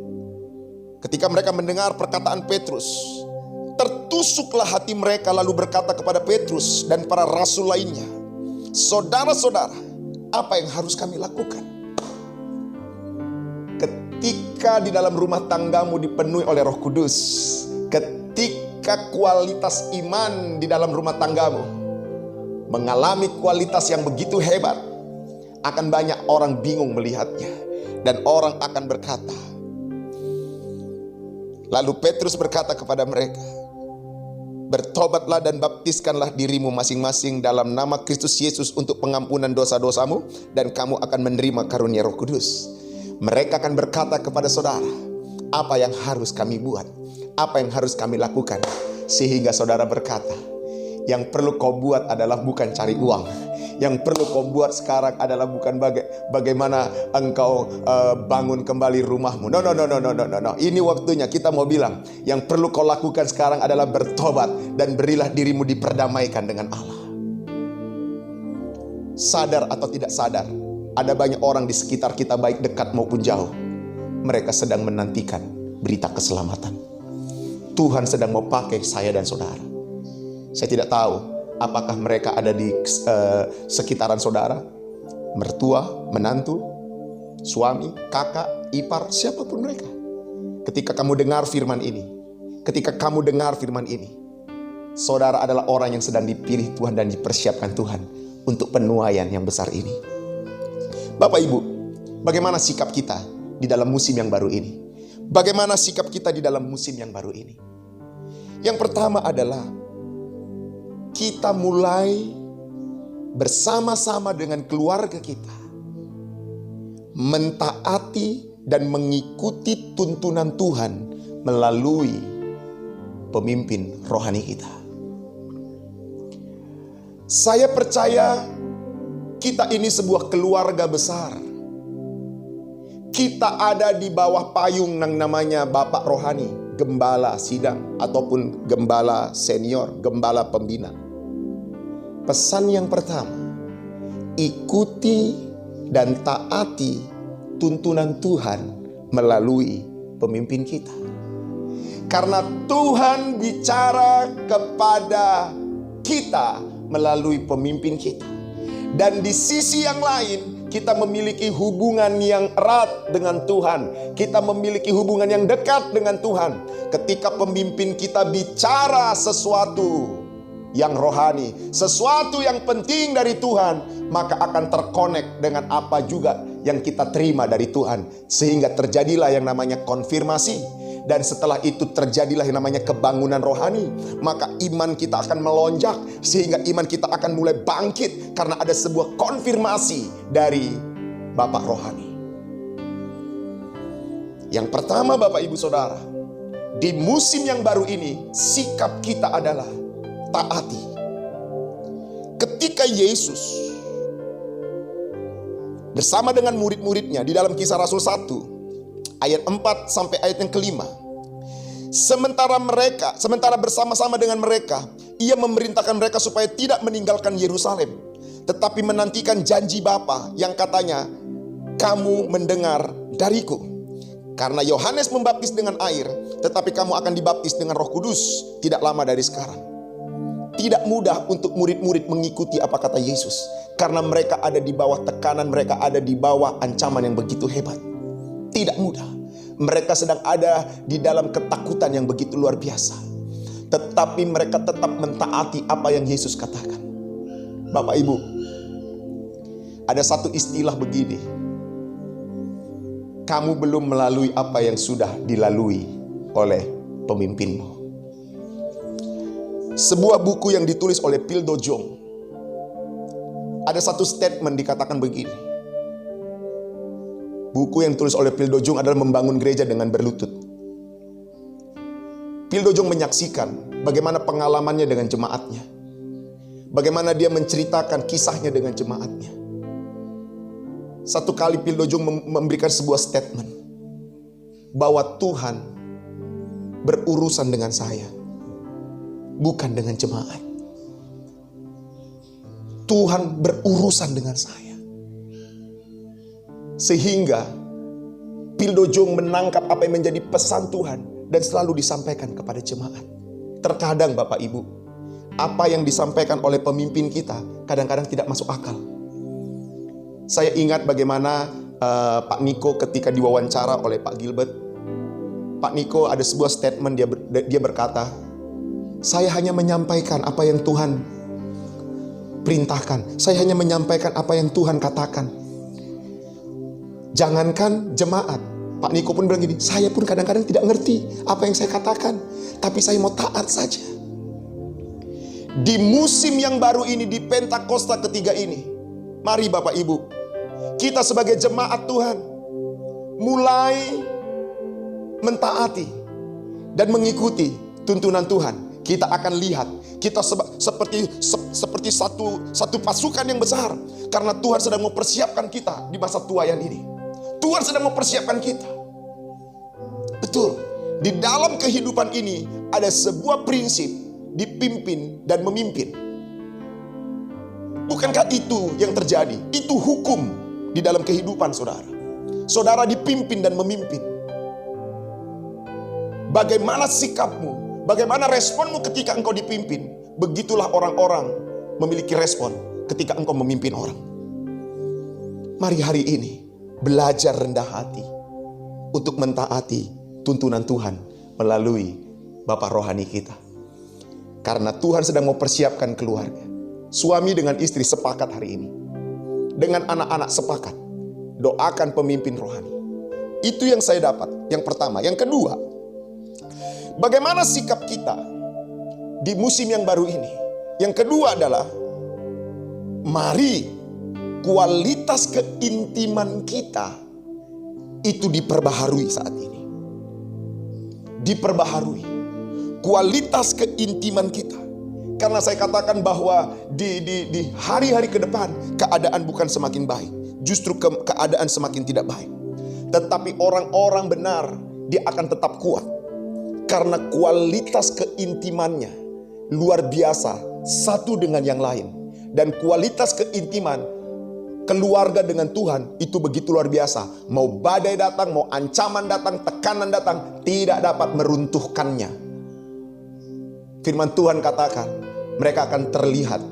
ketika mereka mendengar perkataan Petrus, tertusuklah hati mereka lalu berkata kepada Petrus dan para rasul lainnya, saudara-saudara, apa yang harus kami lakukan? Ketika di dalam rumah tanggamu dipenuhi oleh Roh Kudus, ketika kualitas iman di dalam rumah tanggamu mengalami kualitas yang begitu hebat, akan banyak orang bingung melihatnya. Dan orang akan berkata, lalu Petrus berkata kepada mereka, bertobatlah dan baptiskanlah dirimu masing-masing dalam nama Kristus Yesus untuk pengampunan dosa-dosamu, dan kamu akan menerima karunia Roh Kudus. Mereka akan berkata kepada saudara, apa yang harus kami buat? Apa yang harus kami lakukan? Sehingga saudara berkata, yang perlu kau buat adalah bukan cari uang. Yang perlu kau buat sekarang adalah bukan bagaimana engkau bangun kembali rumahmu. No. Ini waktunya kita mau bilang, yang perlu kau lakukan sekarang adalah bertobat dan berilah dirimu diperdamaikan dengan Allah. Sadar atau tidak sadar, ada banyak orang di sekitar kita baik dekat maupun jauh. Mereka sedang menantikan berita keselamatan. Tuhan sedang mau pakai saya dan saudara. Saya tidak tahu apakah mereka ada di sekitaran saudara, mertua, menantu, suami, kakak, ipar, siapapun mereka. Ketika kamu dengar firman ini, saudara adalah orang yang sedang dipilih Tuhan dan dipersiapkan Tuhan untuk penuaian yang besar ini. Bapak Ibu, bagaimana sikap kita di dalam musim yang baru ini? Bagaimana sikap kita di dalam musim yang baru ini? Yang pertama adalah kita mulai bersama-sama dengan keluarga kita mentaati dan mengikuti tuntunan Tuhan melalui pemimpin rohani kita. Saya percaya kita ini sebuah keluarga besar. Kita ada di bawah payung yang namanya Bapak Rohani, Gembala Sidang, ataupun Gembala Senior, Gembala Pembina. Pesan yang pertama, ikuti dan taati tuntunan Tuhan melalui pemimpin kita. Karena Tuhan bicara kepada kita melalui pemimpin kita. Dan di sisi yang lain, kita memiliki hubungan yang erat dengan Tuhan. Kita memiliki hubungan yang dekat dengan Tuhan. Ketika pemimpin kita bicara sesuatu yang rohani, sesuatu yang penting dari Tuhan, maka akan terkonek dengan apa juga yang kita terima dari Tuhan. Sehingga terjadilah yang namanya konfirmasi. Dan setelah itu terjadilah yang namanya kebangunan rohani. Maka iman kita akan melonjak, sehingga iman kita akan mulai bangkit karena ada sebuah konfirmasi dari Bapak Rohani. Yang pertama, Bapak Ibu Saudara, di musim yang baru ini, sikap kita adalah taati. Ketika Yesus bersama dengan murid-muridnya di dalam Kisah Rasul 1 ayat 4 sampai ayat yang kelima, sementara bersama-sama dengan mereka, ia memerintahkan mereka supaya tidak meninggalkan Yerusalem, tetapi menantikan janji Bapa yang katanya, kamu mendengar dariku. Karena Yohanes membaptis dengan air, tetapi kamu akan dibaptis dengan Roh Kudus tidak lama dari sekarang. Tidak mudah untuk murid-murid mengikuti apa kata Yesus, karena mereka ada di bawah tekanan, mereka ada di bawah ancaman yang begitu hebat. Tidak mudah. Mereka sedang ada di dalam ketakutan yang begitu luar biasa. Tetapi mereka tetap mentaati apa yang Yesus katakan. Bapak Ibu, ada satu istilah begini. Kamu belum melalui apa yang sudah dilalui oleh pemimpinmu. Sebuah buku yang ditulis oleh Phil Dojong, ada satu statement dikatakan begini. Buku yang ditulis oleh Phil Dojong adalah Membangun Gereja dengan Berlutut. Phil Dojong menyaksikan bagaimana pengalamannya dengan jemaatnya. Bagaimana dia menceritakan kisahnya dengan jemaatnya. Satu kali Phil Dojong memberikan sebuah statement bahwa Tuhan berurusan dengan saya, bukan dengan jemaat. Tuhan berurusan dengan saya. Sehingga Phil Dojong menangkap apa yang menjadi pesan Tuhan dan selalu disampaikan kepada jemaat. Terkadang Bapak Ibu, apa yang disampaikan oleh pemimpin kita kadang-kadang tidak masuk akal. Saya ingat bagaimana Pak Niko ketika diwawancara oleh Pak Gilbert. Pak Niko ada sebuah statement, dia berkata, saya hanya menyampaikan apa yang Tuhan perintahkan. Saya hanya menyampaikan apa yang Tuhan katakan. Jangankan jemaat, Pak Niko pun bilang gini, saya pun kadang-kadang tidak ngerti apa yang saya katakan, tapi saya mau taat saja. Di musim yang baru ini, di Pentakosta ketiga ini, mari Bapak Ibu, kita sebagai jemaat Tuhan mulai mentaati dan mengikuti tuntunan Tuhan. Kita akan lihat kita seperti satu pasukan yang besar, karena Tuhan sedang mempersiapkan kita di masa tuayan ini. Tuhan sedang mempersiapkan kita. Betul, di dalam kehidupan ini ada sebuah prinsip, dipimpin dan memimpin. Bukankah itu yang terjadi? Itu hukum di dalam kehidupan saudara. Saudara dipimpin dan memimpin. Bagaimana sikapmu, bagaimana responmu ketika engkau dipimpin, begitulah orang-orang memiliki respon ketika engkau memimpin orang. Mari hari ini belajar rendah hati untuk mentaati tuntunan Tuhan melalui Bapa rohani kita. Karena Tuhan sedang mempersiapkan keluarga. Suami dengan istri sepakat hari ini. Dengan anak-anak sepakat. Doakan pemimpin rohani. Itu yang saya dapat. Yang pertama. Yang kedua, bagaimana sikap kita di musim yang baru ini? Yang kedua adalah, mari kualitas keintiman kita itu diperbaharui saat ini. Diperbaharui kualitas keintiman kita. Karena saya katakan bahwa di hari-hari ke depan keadaan bukan semakin baik, justru keadaan semakin tidak baik. Tetapi orang-orang benar dia akan tetap kuat karena kualitas keintimannya luar biasa satu dengan yang lain. Dan kualitas keintiman keluarga dengan Tuhan itu begitu luar biasa. Mau badai datang, mau ancaman datang, tekanan datang, tidak dapat meruntuhkannya. Firman Tuhan katakan, mereka akan terlihat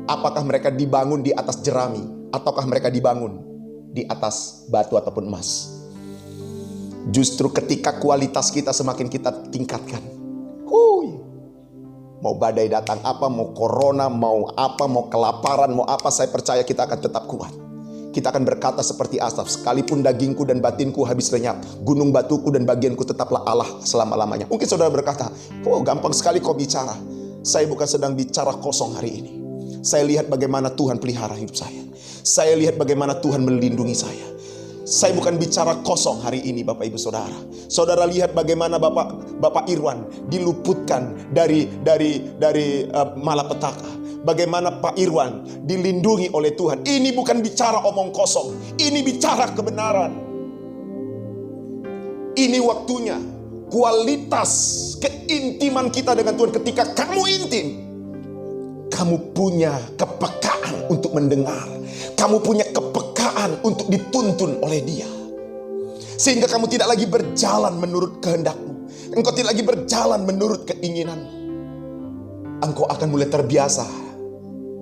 apakah mereka dibangun di atas jerami ataukah mereka dibangun di atas batu ataupun emas. Justru ketika kualitas kita semakin kita tingkatkan, mau badai datang apa, mau corona, mau apa, mau kelaparan, mau apa, saya percaya kita akan tetap kuat. Kita akan berkata seperti Asaf, sekalipun dagingku dan batinku habis lenyap, gunung batuku dan bagianku tetaplah Allah selama-lamanya. Mungkin saudara berkata, oh gampang sekali kau bicara. Saya bukan sedang bicara kosong hari ini. Saya lihat bagaimana Tuhan pelihara hidup saya. Saya lihat bagaimana Tuhan melindungi saya. Saya bukan bicara kosong hari ini Bapak Ibu Saudara. Saudara lihat bagaimana Bapak Irwan diluputkan dari malapetaka. Bagaimana Pak Irwan dilindungi oleh Tuhan. Ini bukan bicara omong kosong. Ini bicara kebenaran. Ini waktunya. Kualitas keintiman kita dengan Tuhan. Ketika kamu intim, kamu punya kepekaan untuk mendengar. Kamu punya kepekaan untuk dituntun oleh Dia. Sehingga kamu tidak lagi berjalan menurut kehendakmu. Engkau tidak lagi berjalan menurut keinginanmu. Engkau akan mulai terbiasa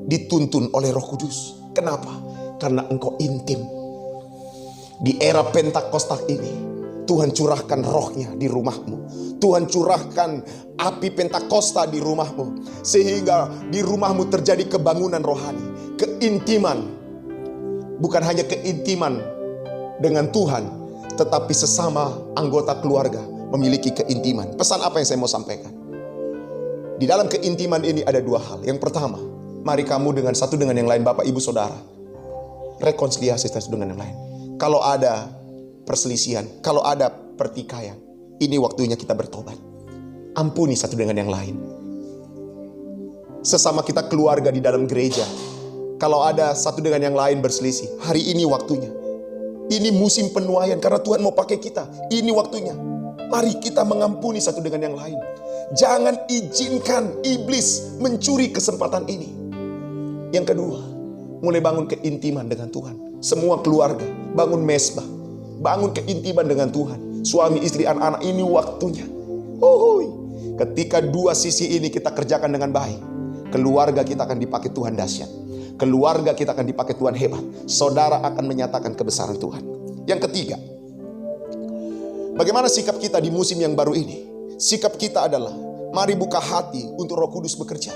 dituntun oleh Roh Kudus. Kenapa? Karena engkau intim. Di era Pentakosta ini, Tuhan curahkan rohnya di rumahmu. Tuhan curahkan api Pentakosta di rumahmu. Sehingga di rumahmu terjadi kebangunan rohani. Keintiman. Bukan hanya keintiman dengan Tuhan, tetapi sesama anggota keluarga memiliki keintiman. Pesan apa yang saya mau sampaikan? Di dalam keintiman ini ada dua hal. Yang pertama, mari kamu dengan satu dengan yang lain, Bapak Ibu Saudara, rekonsiliasi satu dengan yang lain. Kalau ada perselisihan, kalau ada pertikaian, ini waktunya kita bertobat. Ampuni satu dengan yang lain. Sesama kita keluarga di dalam gereja, kalau ada satu dengan yang lain berselisih, hari ini waktunya. Ini musim penuaian karena Tuhan mau pakai kita. Ini waktunya. Mari kita mengampuni satu dengan yang lain. Jangan izinkan iblis mencuri kesempatan ini. Yang kedua, mulai bangun keintiman dengan Tuhan. Semua keluarga, bangun mesbah. Bangun keintiman dengan Tuhan. Suami, istri, anak-anak, ini waktunya. Ketika dua sisi ini kita kerjakan dengan baik, keluarga kita akan dipakai Tuhan dahsyat. Keluarga kita akan dipakai Tuhan hebat. Saudara akan menyatakan kebesaran Tuhan. Yang ketiga, bagaimana sikap kita di musim yang baru ini? Sikap kita adalah, mari buka hati untuk Roh Kudus bekerja.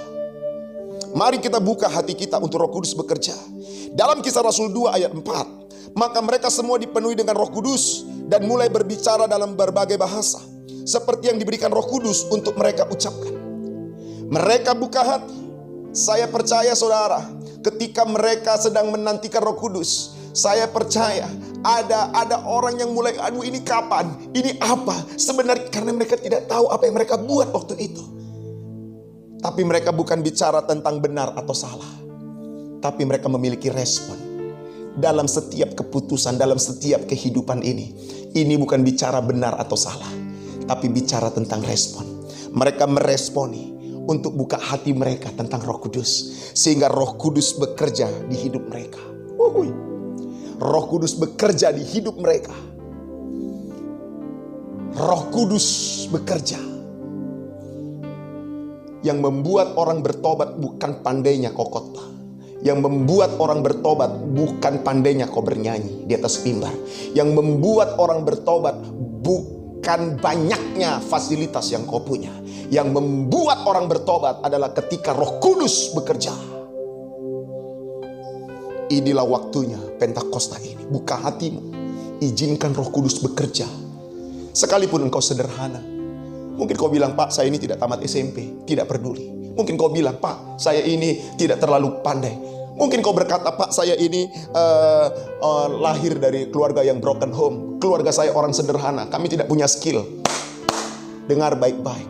Mari kita buka hati kita untuk Roh Kudus bekerja. Dalam Kisah Rasul 2 ayat 4, maka mereka semua dipenuhi dengan Roh Kudus dan mulai berbicara dalam berbagai bahasa, seperti yang diberikan Roh Kudus untuk mereka ucapkan. Mereka buka hati. Saya percaya saudara, ketika mereka sedang menantikan Roh Kudus, saya percaya ada orang yang mulai, aduh ini kapan, ini apa? Sebenarnya karena mereka tidak tahu apa yang mereka buat waktu itu. Tapi mereka bukan bicara tentang benar atau salah, tapi mereka memiliki respon. Dalam setiap keputusan, dalam setiap kehidupan ini. Ini bukan bicara benar atau salah, tapi bicara tentang respon. Mereka meresponi untuk buka hati mereka tentang Roh Kudus, sehingga Roh Kudus bekerja di hidup mereka. Roh Kudus bekerja di hidup mereka. Roh Kudus bekerja. Yang membuat orang bertobat bukan pandainya kau khotbah. Yang membuat orang bertobat bukan pandainya kau bernyanyi di atas mimbar. Yang membuat orang bertobat bukan banyaknya fasilitas yang kau punya. Yang membuat orang bertobat adalah ketika Roh Kudus bekerja. Inilah waktunya Pentakosta ini. Buka hatimu, izinkan Roh Kudus bekerja. Sekalipun engkau sederhana. Mungkin kau bilang, Pak, saya ini tidak tamat SMP, tidak peduli. Mungkin kau bilang, Pak, saya ini tidak terlalu pandai. Mungkin kau berkata, Pak, saya ini lahir dari keluarga yang broken home. Keluarga saya orang sederhana, kami tidak punya skill. Dengar baik-baik.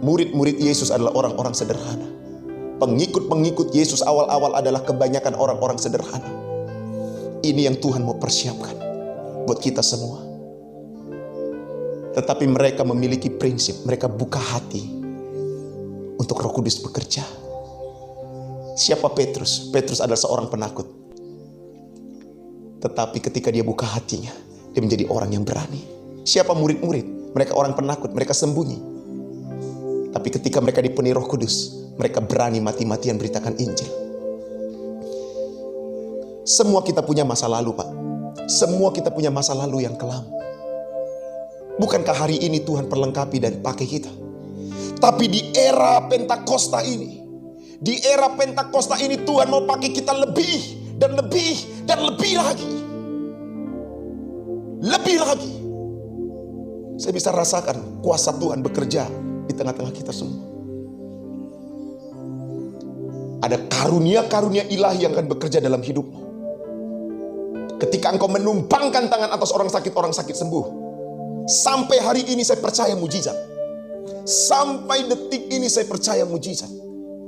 Murid-murid Yesus adalah orang-orang sederhana. Pengikut-pengikut Yesus awal-awal adalah kebanyakan orang-orang sederhana. Ini yang Tuhan mau persiapkan buat kita semua. Tetapi mereka memiliki prinsip, mereka buka hati untuk Roh Kudus bekerja. Siapa Petrus? Petrus adalah seorang penakut. Tetapi ketika dia buka hatinya, dia menjadi orang yang berani. Siapa murid-murid? Mereka orang penakut, mereka sembunyi. Tapi ketika mereka dipenuhi Roh Kudus, mereka berani mati-matian beritakan Injil. Semua kita punya masa lalu, Pak. Semua kita punya masa lalu yang kelam. Bukankah hari ini Tuhan perlengkapi dan pakai kita? Tapi di era Pentakosta ini, Tuhan mau pakai kita lebih dan lebih dan lebih lagi. Lebih lagi. Saya bisa rasakan kuasa Tuhan bekerja di tengah-tengah kita semua. Ada karunia-karunia ilahi yang akan bekerja dalam hidupmu. Ketika engkau menumpangkan tangan atas orang sakit sembuh. Sampai hari ini saya percaya mujizat. Sampai detik ini saya percaya mujizat.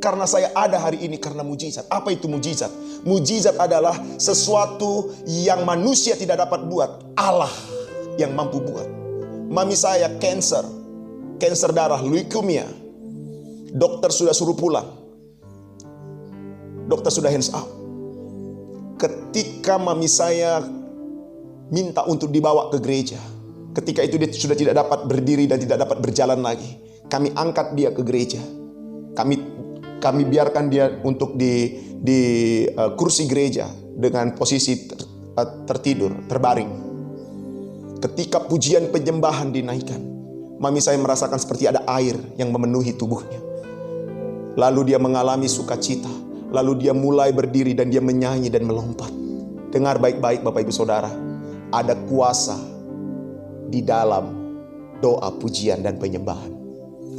Karena saya ada hari ini karena mujizat. Apa itu mujizat? Mujizat adalah sesuatu yang manusia tidak dapat buat, Allah yang mampu buat. Mami saya cancer darah, leukemia. Dokter sudah suruh pulang. Dokter sudah hands up. Ketika mami saya minta untuk dibawa ke gereja, ketika itu dia sudah tidak dapat berdiri dan tidak dapat berjalan lagi. Kami angkat dia ke gereja. Kami biarkan dia untuk di kursi gereja dengan posisi tertidur, terbaring. Ketika pujian penyembahan dinaikkan, mami saya merasakan seperti ada air yang memenuhi tubuhnya. Lalu dia mengalami sukacita. Lalu dia mulai berdiri dan dia menyanyi dan melompat. Dengar baik-baik Bapak Ibu Saudara. Ada kuasa di dalam doa, pujian, dan penyembahan.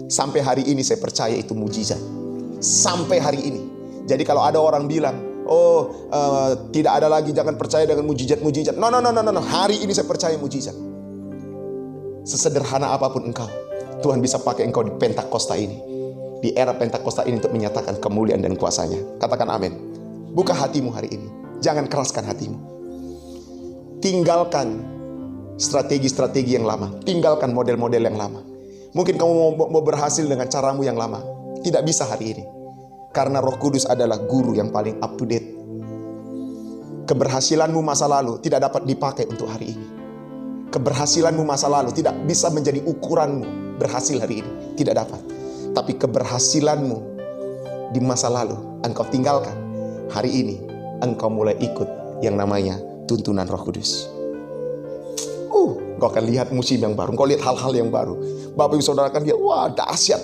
Sampai hari ini saya percaya itu mujizat. Sampai hari ini. Jadi kalau ada orang bilang, tidak ada lagi, jangan percaya dengan mujizat-mujizat. No. Hari ini saya percaya mujizat. Sesederhana apapun engkau, Tuhan bisa pakai engkau di Pentakosta ini. Di era Pentakosta ini untuk menyatakan kemuliaan dan kuasanya. Katakan amin. Buka hatimu hari ini. Jangan keraskan hatimu. Tinggalkan strategi-strategi yang lama. Tinggalkan model-model yang lama. Mungkin kamu mau berhasil dengan caramu yang lama. Tidak bisa hari ini. Karena Roh Kudus adalah guru yang paling up to date. Keberhasilanmu masa lalu tidak dapat dipakai untuk hari ini. Keberhasilanmu masa lalu tidak bisa menjadi ukuranmu berhasil hari ini. Tidak dapat. Tapi keberhasilanmu di masa lalu engkau tinggalkan. Hari ini engkau mulai ikut yang namanya tuntunan Roh Kudus. Engkau akan lihat musim yang baru. Engkau lihat hal-hal yang baru. Bapak Ibu Saudara akan lihat, wah dahsyat.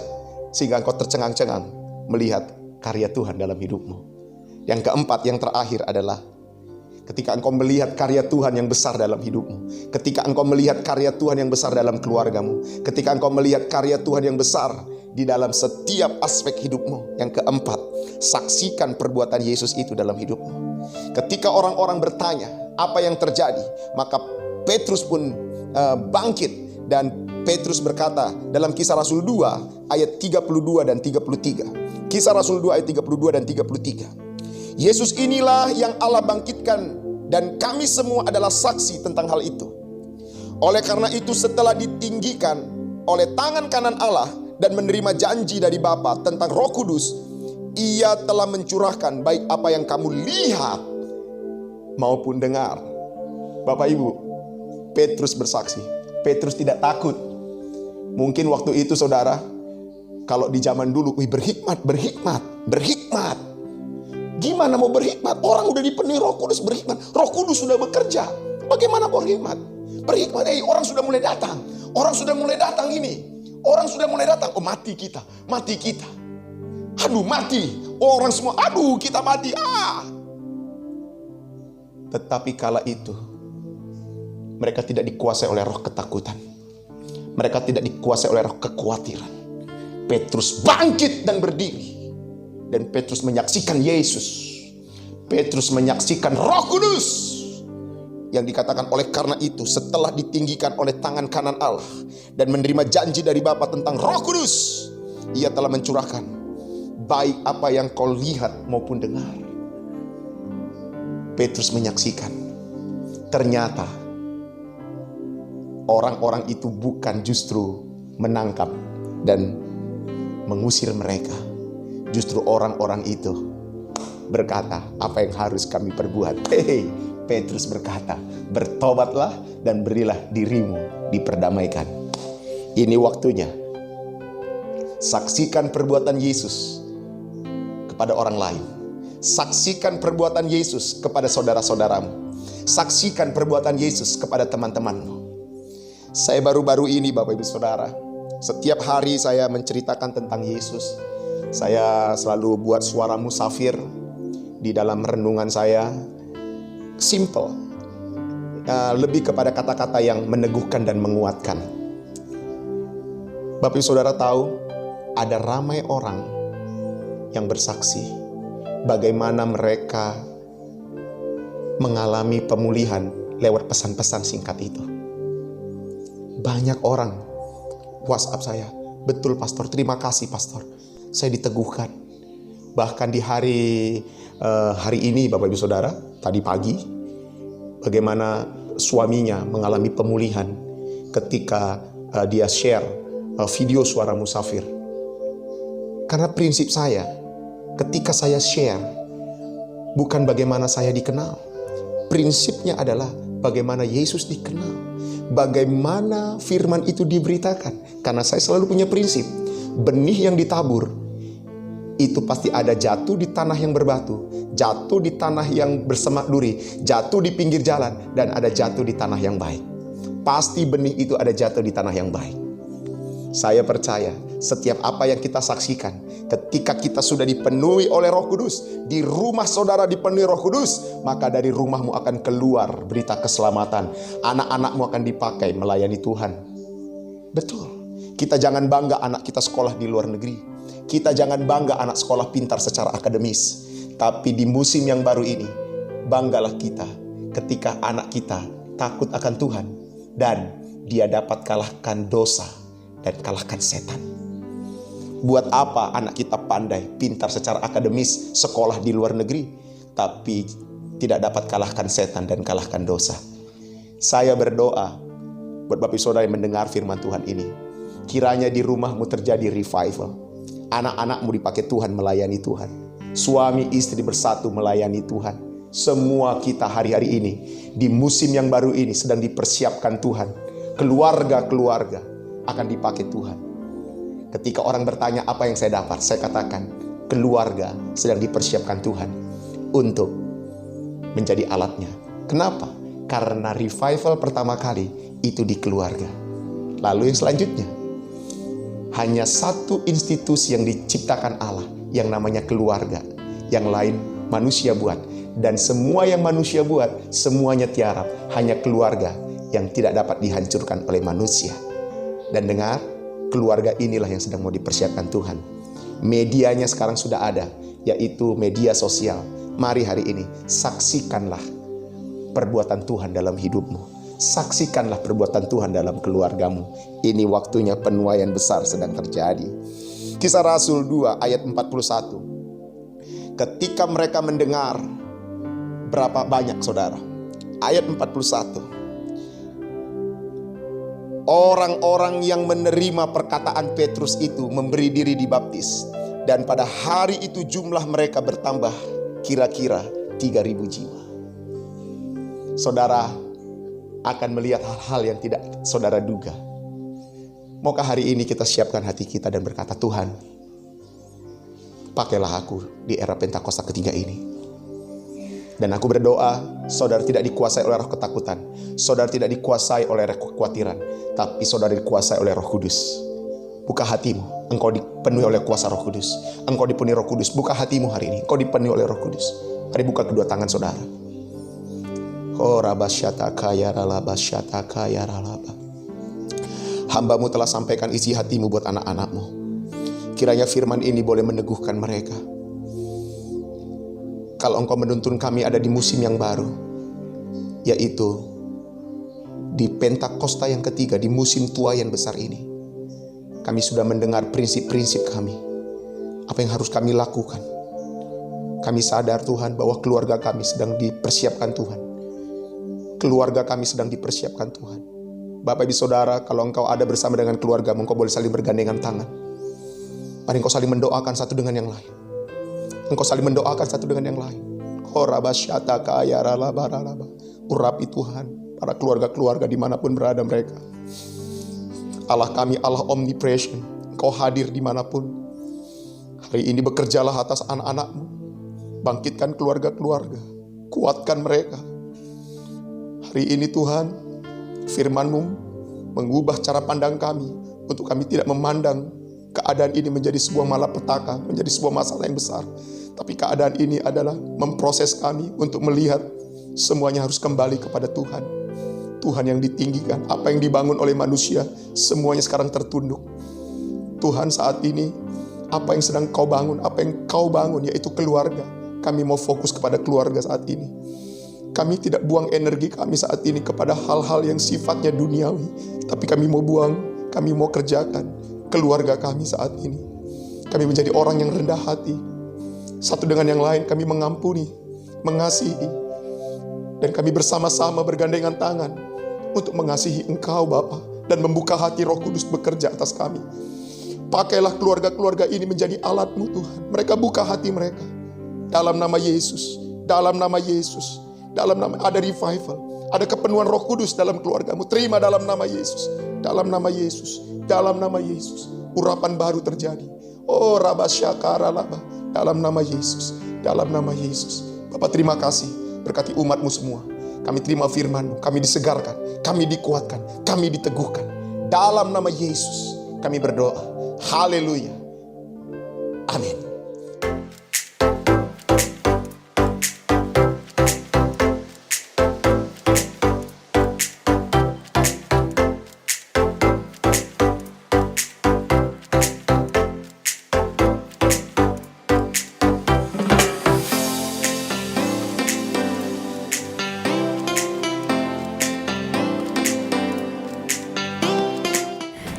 Sehingga engkau tercengang-cengang. melihat karya Tuhan dalam hidupmu. Yang keempat, yang terakhir adalah ketika engkau melihat karya Tuhan yang besar dalam hidupmu. Ketika engkau melihat karya Tuhan yang besar dalam keluargamu. Ketika engkau melihat karya Tuhan yang besar di dalam setiap aspek hidupmu. Yang keempat, saksikan perbuatan Yesus itu dalam hidupmu. Ketika orang-orang bertanya apa yang terjadi, maka Petrus pun bangkit. Dan Petrus berkata dalam Kisah Rasul 2 ayat 32 dan 33. Kisah Rasul 2 ayat 32 dan 33. Yesus inilah yang Allah bangkitkan dan kami semua adalah saksi tentang hal itu. Oleh karena itu setelah ditinggikan oleh tangan kanan Allah dan menerima janji dari Bapa tentang Roh Kudus, Ia telah mencurahkan baik apa yang kamu lihat maupun dengar. Bapak Ibu, Petrus bersaksi. Petrus tidak takut. Mungkin waktu itu saudara, kalau di zaman dulu, berhikmat. Gimana mau berhikmat? Orang udah dipenuhi Roh Kudus, berhikmat. Roh Kudus sudah bekerja. Bagaimana berhikmat? Berhikmat, orang sudah mulai datang. Orang sudah mulai datang ini. Orang sudah mulai datang. Oh, mati kita. Aduh, mati. Orang semua, aduh, kita mati. Tetapi kala itu, mereka tidak dikuasai oleh roh ketakutan. Mereka tidak dikuasai oleh roh kekhawatiran. Petrus bangkit dan berdiri. Dan Petrus menyaksikan Yesus. Petrus menyaksikan Roh Kudus. Yang dikatakan oleh karena itu setelah ditinggikan oleh tangan kanan Allah dan menerima janji dari Bapa tentang Roh Kudus, Ia telah mencurahkan baik apa yang kau lihat maupun dengar. Petrus menyaksikan. Ternyata orang-orang itu bukan justru menangkap dan mengusir mereka. Justru orang-orang itu berkata, apa yang harus kami perbuat? Petrus berkata, bertobatlah dan berilah dirimu diperdamaikan. Ini waktunya. Saksikan perbuatan Yesus kepada orang lain. Saksikan perbuatan Yesus kepada saudara-saudaramu. Saksikan perbuatan Yesus kepada teman-temanmu. Saya baru-baru ini Bapak Ibu Saudara, setiap hari saya menceritakan tentang Yesus. Saya selalu buat suara musafir di dalam renungan saya. Simple, lebih kepada kata-kata yang meneguhkan dan menguatkan. Bapak Ibu Saudara tahu, ada ramai orang yang bersaksi bagaimana mereka mengalami pemulihan lewat pesan-pesan singkat itu. Banyak orang WhatsApp saya, betul pastor, terima kasih pastor, saya diteguhkan. Bahkan di hari ini Bapak Ibu Saudara, tadi pagi, bagaimana suaminya mengalami pemulihan ketika dia share video suara musafir. Karena prinsip saya, ketika saya share, bukan bagaimana saya dikenal. Prinsipnya adalah bagaimana Yesus dikenal. Bagaimana firman itu diberitakan. Karena saya selalu punya prinsip, benih yang ditabur itu pasti ada jatuh di tanah yang berbatu, jatuh di tanah yang bersemak duri, jatuh di pinggir jalan, dan ada jatuh di tanah yang baik. Pasti benih itu ada jatuh di tanah yang baik. Saya percaya setiap apa yang kita saksikan, ketika kita sudah dipenuhi oleh Roh Kudus, di rumah saudara dipenuhi Roh Kudus, maka dari rumahmu akan keluar berita keselamatan. Anak-anakmu akan dipakai melayani Tuhan. Betul. Kita jangan bangga anak kita sekolah di luar negeri. Kita jangan bangga anak sekolah pintar secara akademis. Tapi di musim yang baru ini, banggalah kita ketika anak kita takut akan Tuhan dan dia dapat kalahkan dosa dan kalahkan setan. Buat apa anak kita pandai, pintar secara akademis, sekolah di luar negeri, tapi tidak dapat kalahkan setan dan kalahkan dosa? Saya berdoa buat Bapak Saudara yang mendengar firman Tuhan ini, kiranya di rumahmu terjadi revival. Anak-anakmu dipakai Tuhan melayani Tuhan. Suami istri bersatu melayani Tuhan. Semua kita hari-hari ini, di musim yang baru ini sedang dipersiapkan Tuhan. Keluarga-keluarga akan dipakai Tuhan. Ketika orang bertanya apa yang saya dapat, saya katakan keluarga sedang dipersiapkan Tuhan untuk menjadi alatnya. Kenapa? Karena revival pertama kali itu di keluarga. Lalu yang selanjutnya, hanya satu institusi yang diciptakan Allah, yang namanya keluarga. Yang lain manusia buat. Dan semua yang manusia buat, semuanya tiarap. Hanya keluarga yang tidak dapat dihancurkan oleh manusia. Dan dengar, keluarga inilah yang sedang mau dipersiapkan Tuhan. Medianya sekarang sudah ada, yaitu media sosial. Mari hari ini, saksikanlah perbuatan Tuhan dalam hidupmu. Saksikanlah perbuatan Tuhan dalam keluargamu. Ini waktunya penuaian besar sedang terjadi. Kisah Rasul 2 ayat 41. Ketika mereka mendengar, berapa banyak saudara? Ayat 41. Orang-orang yang menerima perkataan Petrus itu memberi diri dibaptis. Dan pada hari itu jumlah mereka bertambah kira-kira 3.000 jiwa. Saudara akan melihat hal-hal yang tidak saudara duga. Maukah hari ini kita siapkan hati kita dan berkata, Tuhan, pakailah aku di era Pentakosta ketiga ini. Dan aku berdoa, saudara tidak dikuasai oleh roh ketakutan. Saudara tidak dikuasai oleh roh kekhawatiran. Tapi saudara dikuasai oleh Roh Kudus. Buka hatimu, engkau dipenuhi oleh kuasa Roh Kudus. Engkau dipenuhi Roh Kudus. Buka hatimu hari ini, engkau dipenuhi oleh Roh Kudus. Mari buka kedua tangan saudara. Oh rabasyata kaya ralabasyata kaya ralaba. Hambamu telah sampaikan isi hatimu buat anak-anakmu. Kiranya firman ini boleh meneguhkan mereka. Kalau engkau menuntun kami ada di musim yang baru, yaitu di Pentakosta yang ketiga, di musim tuaian besar ini. Kami sudah mendengar prinsip-prinsip kami. Apa yang harus kami lakukan. Kami sadar Tuhan bahwa keluarga kami sedang dipersiapkan Tuhan. Keluarga kami sedang dipersiapkan Tuhan. Bapak Ibu Saudara, kalau engkau ada bersama dengan keluargamu, engkau boleh saling bergandengan tangan. Mari engkau saling mendoakan satu dengan yang lain. Engkau saling mendoakan satu dengan yang lain. Urapi Tuhan para keluarga-keluarga dimanapun berada mereka. Allah kami, Allah omnipresent. Engkau hadir dimanapun. Hari ini bekerjalah atas anak-anakmu. Bangkitkan keluarga-keluarga. Kuatkan mereka. Hari ini Tuhan, firman-Mu mengubah cara pandang kami. Untuk kami tidak memandang keadaan ini menjadi sebuah malapetaka, menjadi sebuah masalah yang besar. Tapi keadaan ini adalah memproses kami untuk melihat semuanya harus kembali kepada Tuhan. Tuhan yang ditinggikan, apa yang dibangun oleh manusia, semuanya sekarang tertunduk. Tuhan saat ini, apa yang sedang kau bangun, apa yang kau bangun, yaitu keluarga. Kami mau fokus kepada keluarga saat ini. Kami tidak buang energi kami saat ini kepada hal-hal yang sifatnya duniawi. Tapi kami mau buang, kami mau kerjakan keluarga kami saat ini. Kami menjadi orang yang rendah hati. Satu dengan yang lain kami mengampuni, mengasihi. Dan kami bersama-sama bergandengan tangan untuk mengasihi Engkau Bapa. Dan membuka hati Roh Kudus bekerja atas kami. Pakailah keluarga-keluarga ini menjadi alat-Mu Tuhan. Mereka buka hati mereka. Dalam nama Yesus. Dalam nama Yesus. Dalam nama, ada revival, ada kepenuhan Roh Kudus dalam keluargamu. Terima dalam nama Yesus. Dalam nama Yesus. Dalam nama Yesus. Urapan baru terjadi. Oh rabasyakara laba. Dalam nama Yesus. Dalam nama Yesus. Bapak terima kasih. Berkati umat-Mu semua. Kami terima firman-Mu. Kami disegarkan. Kami dikuatkan. Kami diteguhkan. Dalam nama Yesus. Kami berdoa. Haleluya. Amin.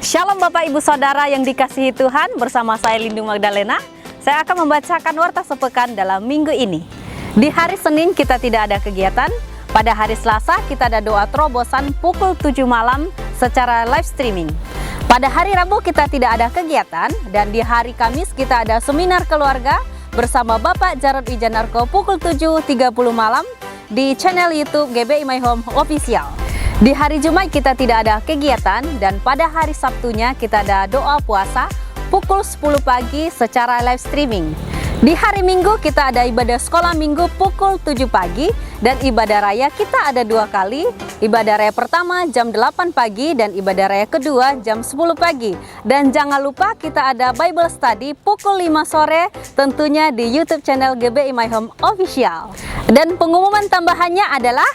Shalom Bapak Ibu Saudara yang dikasihi Tuhan, bersama saya Lindung Magdalena. Saya akan membacakan warta sepekan dalam minggu ini. Di hari Senin kita tidak ada kegiatan. Pada hari Selasa kita ada doa terobosan pukul 7 malam secara live streaming. Pada hari Rabu kita tidak ada kegiatan. Dan di hari Kamis kita ada seminar keluarga bersama Bapak Jarod Wijanarko pukul 7.30 malam di channel YouTube GBI My Home Official. Di hari Jumat kita tidak ada kegiatan, dan pada hari Sabtunya kita ada doa puasa pukul 10 pagi secara live streaming. Di hari Minggu kita ada ibadah sekolah minggu pukul 7 pagi, Dan ibadah raya kita ada 2 kali. Ibadah raya pertama jam 8 pagi dan ibadah raya kedua jam 10 pagi. Dan jangan lupa kita ada Bible Study pukul 5 sore tentunya di YouTube channel GBI My Home Official. Dan pengumuman tambahannya adalah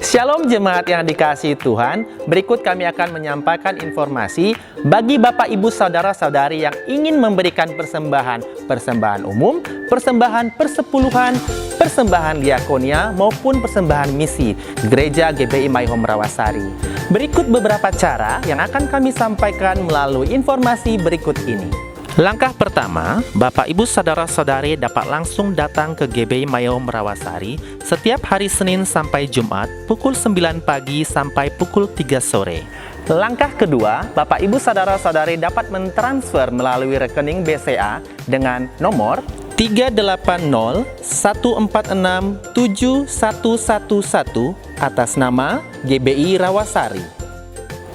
Shalom jemaat yang dikasihi Tuhan, berikut kami akan menyampaikan informasi bagi Bapak Ibu Saudara-saudari yang ingin memberikan persembahan umum, persembahan persepuluhan, persembahan diakonia maupun persembahan misi Gereja GBI My Home Rawasari. Berikut beberapa cara yang akan kami sampaikan melalui informasi berikut ini. Langkah pertama, Bapak Ibu Saudara-saudari dapat langsung datang ke GBI My Home Rawasari setiap hari Senin sampai Jumat pukul 9 pagi sampai pukul 3 sore. Langkah kedua, Bapak Ibu Saudara-saudari dapat mentransfer melalui rekening BCA dengan nomor 38014671111 atas nama GBI Rawasari,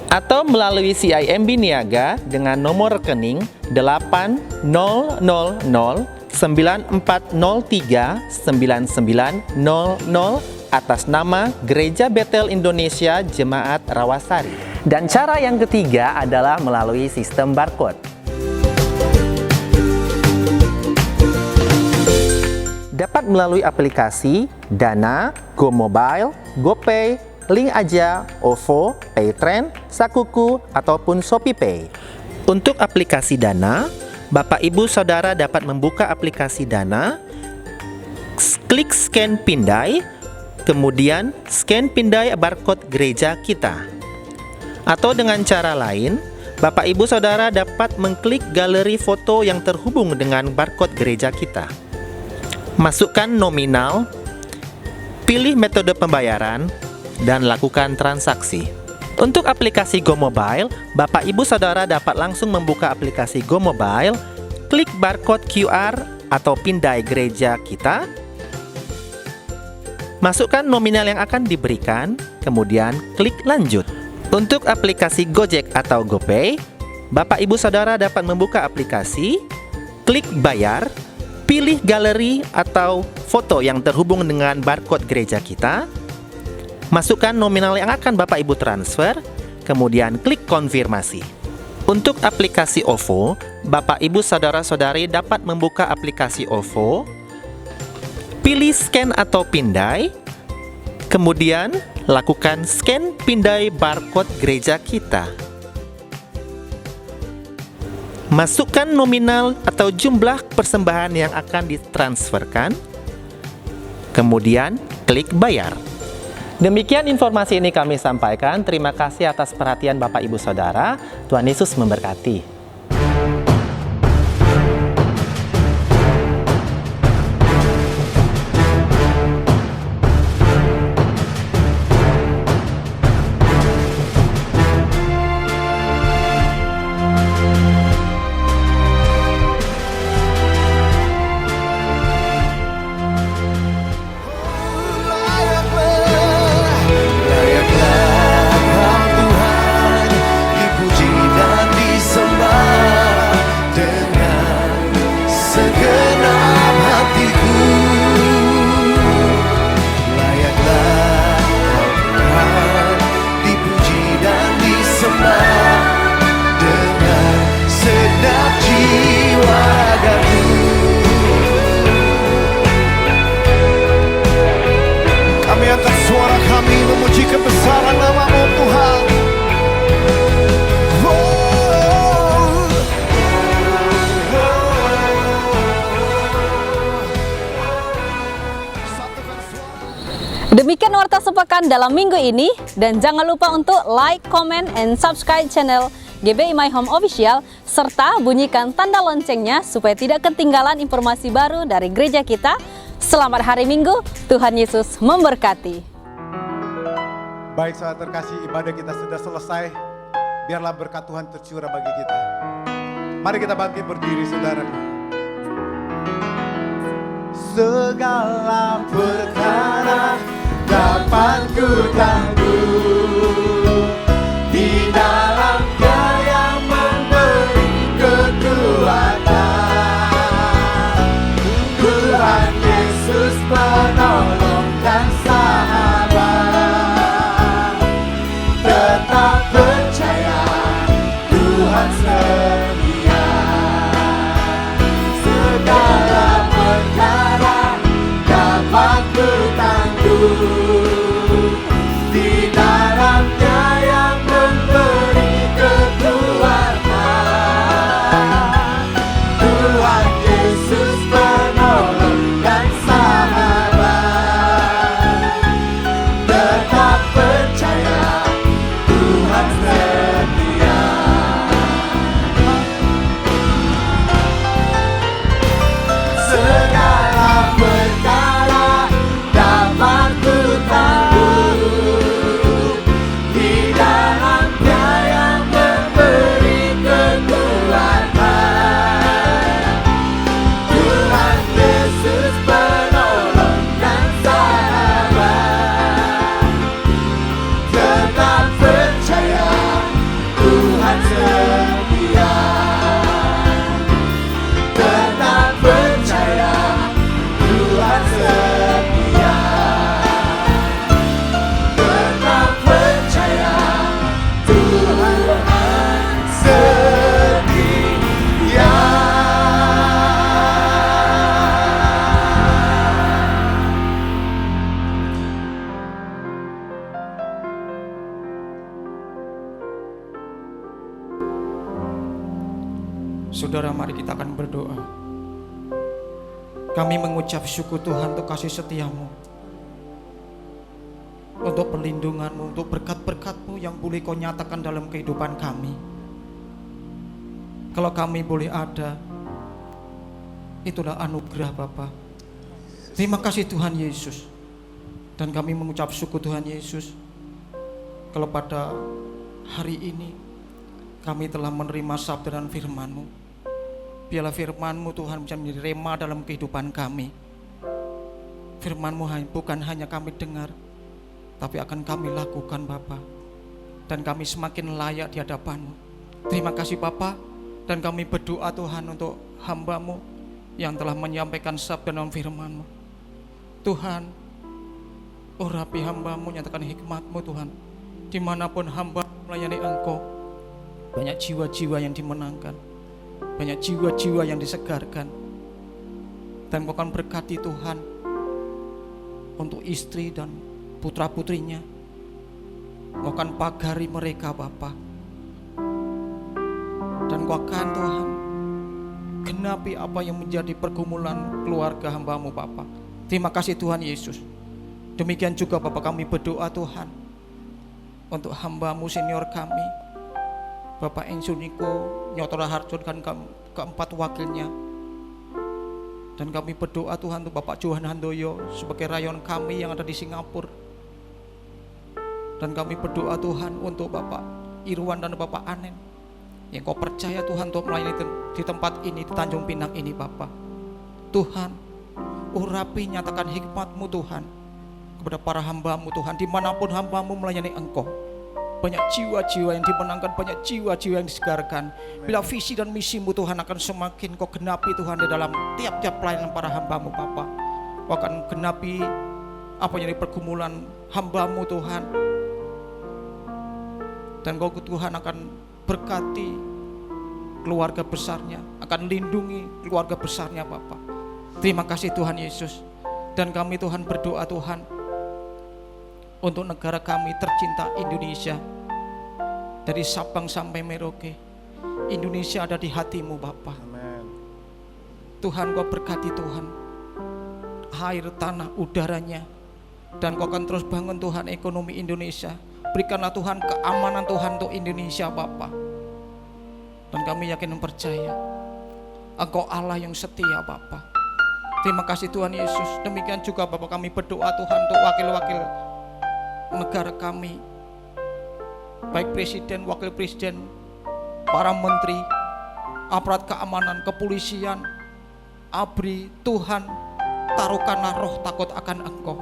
atau melalui CIMB Niaga dengan nomor rekening 80009439900 atas nama Gereja Betel Indonesia Jemaat Rawasari. Dan cara yang ketiga adalah melalui sistem barcode. Dapat melalui aplikasi Dana, GoMobile, GoPay, Link Aja, OVO, Paytrend, Sakuku, ataupun ShopeePay. Untuk aplikasi Dana, Bapak Ibu Saudara dapat membuka aplikasi Dana, klik scan pindai, kemudian scan pindai barcode gereja kita. Atau dengan cara lain, Bapak Ibu Saudara dapat mengklik galeri foto yang terhubung dengan barcode gereja kita. Masukkan nominal, pilih metode pembayaran, dan lakukan transaksi. Untuk aplikasi GoMobile, Bapak Ibu Saudara dapat langsung membuka aplikasi GoMobile, klik barcode QR atau pindai gereja kita, masukkan nominal yang akan diberikan, kemudian klik lanjut. Untuk aplikasi Gojek atau GoPay, Bapak Ibu Saudara dapat membuka aplikasi, klik bayar, pilih galeri atau foto yang terhubung dengan barcode gereja kita, masukkan nominal yang akan Bapak Ibu transfer, kemudian klik konfirmasi. Untuk aplikasi OVO, Bapak Ibu Saudara-saudari dapat membuka aplikasi OVO, pilih scan atau pindai, kemudian lakukan scan pindai barcode gereja kita. Masukkan nominal atau jumlah persembahan yang akan ditransferkan, kemudian klik bayar. Demikian informasi ini kami sampaikan. Terima kasih atas perhatian Bapak Ibu Saudara. Tuhan Yesus memberkati. Demikian warta sepekan dalam minggu ini, dan jangan lupa untuk like, comment, and subscribe channel GBI My Home Official, serta bunyikan tanda loncengnya supaya tidak ketinggalan informasi baru dari gereja kita. Selamat hari Minggu, Tuhan Yesus memberkati. Baik saudara terkasih, ibadah kita sudah selesai. Biarlah berkat Tuhan tercurah bagi kita. Mari kita bangkit berdiri saudara. Segala perkara dapat ku tanggung di dalam Dia yang memberi kekuatan. Tuhan Yesus penolong dan di dalamnya yang memberi kekuatan. Tuhan Yesus penolong dan sahabat. Tetap percaya Tuhan setia. Segala perkara dapat ku tahu di dalamnya yang memberi kekuatan. Tuhan Yesus penolong dan sahabat. Tetap percaya Tuhan setia. Tetap percaya Tuhan setia. Tetap percaya Tuhan setia. Saudara, mari kita akan berdoa. Kami mengucap syukur Tuhan untuk kasih setiamu, untuk perlindunganmu, untuk berkat-berkatmu yang boleh kau nyatakan dalam kehidupan kami. Kalau kami boleh ada, itulah anugerah Bapa. Terima kasih Tuhan Yesus. Dan kami mengucap syukur Tuhan Yesus, kalau pada hari ini kami telah menerima sabda dan firman-Mu. Biarlah firman-Mu Tuhan bisa menjadi rema dalam kehidupan kami. Firman-Mu bukan hanya kami dengar, tapi akan kami lakukan Bapa. Dan kami semakin layak di hadapan-Mu. Terima kasih Bapa. Dan kami berdoa Tuhan untuk hamba-Mu yang telah menyampaikan sabda dan firman-Mu. Tuhan, urapi hamba-Mu, nyatakan hikmat-Mu Tuhan. Dimanapun hamba melayani Engkau, banyak jiwa-jiwa yang dimenangkan, banyak jiwa-jiwa yang disegarkan. Dan Kau akan berkati Tuhan untuk istri dan putra-putrinya. Kau akan pagari mereka Bapa. Dan Kau akan Tuhan genapi apa yang menjadi pergumulan keluarga hamba-Mu Bapa. Terima kasih Tuhan Yesus. Demikian juga Bapa, kami berdoa Tuhan untuk hamba-Mu senior kami, Bapak Ensu Niko Nyotora Harjo dan keempat wakilnya. Dan kami berdoa Tuhan untuk Bapak Johan Handoyo sebagai rayon kami yang ada di Singapura. Dan kami berdoa Tuhan untuk Bapak Irwan dan Bapak Anen yang Kau percaya Tuhan untuk melayani di tempat ini, di Tanjung Pinang ini Bapak. Tuhan, urapi nyatakan hikmat-Mu Tuhan kepada para hamba-Mu Tuhan, dimanapun hamba-Mu melayani Engkau. Banyak jiwa-jiwa yang dimenangkan, banyak jiwa-jiwa yang disegarkan. Bila visi dan misi-Mu Tuhan akan semakin Kau genapi Tuhan di dalam tiap-tiap pelayanan para hamba-Mu Bapa. Kau akan genapi apa yang jadi pergumulan hamba-Mu Tuhan. Dan Kau Tuhan akan berkati keluarga besarnya, akan lindungi keluarga besarnya Bapa. Terima kasih Tuhan Yesus. Dan kami Tuhan berdoa Tuhan untuk negara kami tercinta Indonesia. Dari Sabang sampai Merauke, Indonesia ada di hati-Mu Bapa. Amen. Tuhan, Kau berkati Tuhan air, tanah, udaranya. Dan Kau akan terus bangun Tuhan ekonomi Indonesia. Berikanlah Tuhan keamanan Tuhan untuk Indonesia Bapa. Dan kami yakin dan percaya Engkau Allah yang setia Bapa. Terima kasih Tuhan Yesus. Demikian juga Bapa, kami berdoa Tuhan untuk wakil-wakil negara kami, baik presiden, wakil presiden, para menteri, aparat keamanan, kepolisian, ABRI. Tuhan, taruhkanlah roh takut akan Engkau,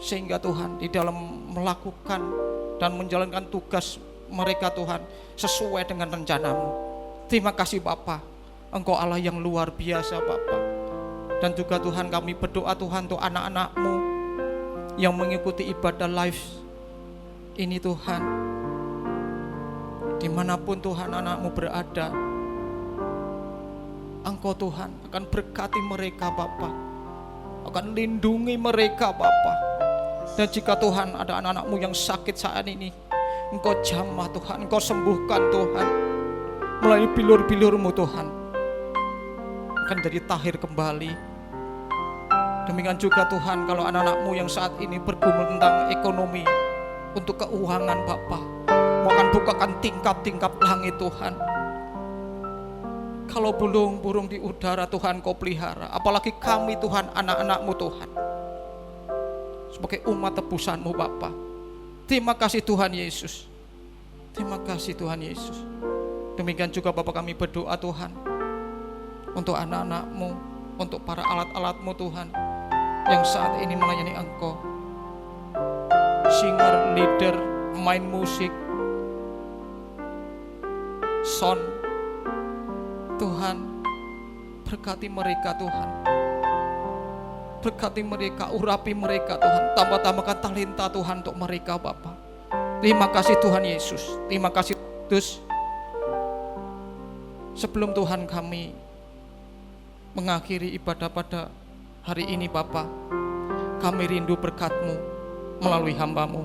sehingga Tuhan di dalam melakukan dan menjalankan tugas mereka Tuhan sesuai dengan rencana-Mu. Terima kasih Bapa, Engkau Allah yang luar biasa Bapa. Dan juga Tuhan, kami berdoa Tuhan untuk anak-anak-Mu yang mengikuti ibadah live ini Tuhan. Dimanapun Tuhan anak-Mu berada, Engkau Tuhan akan berkati mereka Bapa. akan lindungi mereka Bapa. Dan jika Tuhan ada anak-anak-Mu yang sakit saat ini, Engkau jamah Tuhan, Engkau sembuhkan Tuhan. Melalui bilur-bilur-Mu Tuhan, akan jadi tahir kembali. Demikian juga Tuhan, kalau anak-anak-Mu yang saat ini bergumul tentang ekonomi, untuk keuangan Bapa, Mu akan bukakan tingkap-tingkap langit Tuhan. Kalau burung-burung di udara Tuhan Kau pelihara, apalagi kami Tuhan, anak-anak-Mu Tuhan, sebagai umat tebusan-Mu Bapa. Terima kasih Tuhan Yesus. Terima kasih Tuhan Yesus. Demikian juga Bapa kami berdoa Tuhan, untuk anak-anak-Mu, untuk para alat-alat-Mu Tuhan, yang saat ini melayani Engkau. Singer, leader, main musik, sound, Tuhan, berkati mereka Tuhan. Berkati mereka, urapi mereka Tuhan. Tambah-tambahkan talenta Tuhan untuk mereka Bapa. Terima kasih Tuhan Yesus. Terima kasih Yesus. Sebelum Tuhan kami mengakhiri ibadah pada hari ini Bapa, kami rindu berkat-Mu melalui hamba-Mu.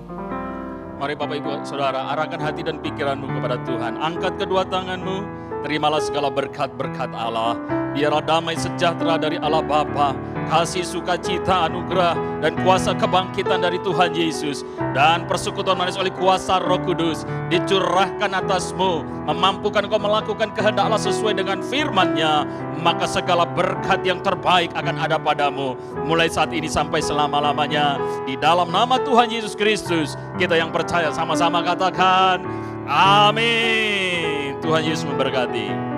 Mari Bapak Ibu Saudara, arahkan hati dan pikiranmu kepada Tuhan. Angkat kedua tanganmu, terimalah segala berkat-berkat Allah. Biarlah damai sejahtera dari Allah Bapa, kasih sukacita, anugerah, dan kuasa kebangkitan dari Tuhan Yesus, dan persekutuan manis oleh kuasa Roh Kudus dicurahkan atasmu, memampukan kau melakukan kehendak Allah sesuai dengan firman-Nya. Maka segala berkat yang terbaik akan ada padamu mulai saat ini sampai selama-lamanya. Di dalam nama Tuhan Yesus Kristus, kita yang percaya sama-sama katakan amin. Tuhan Yesus memberkati.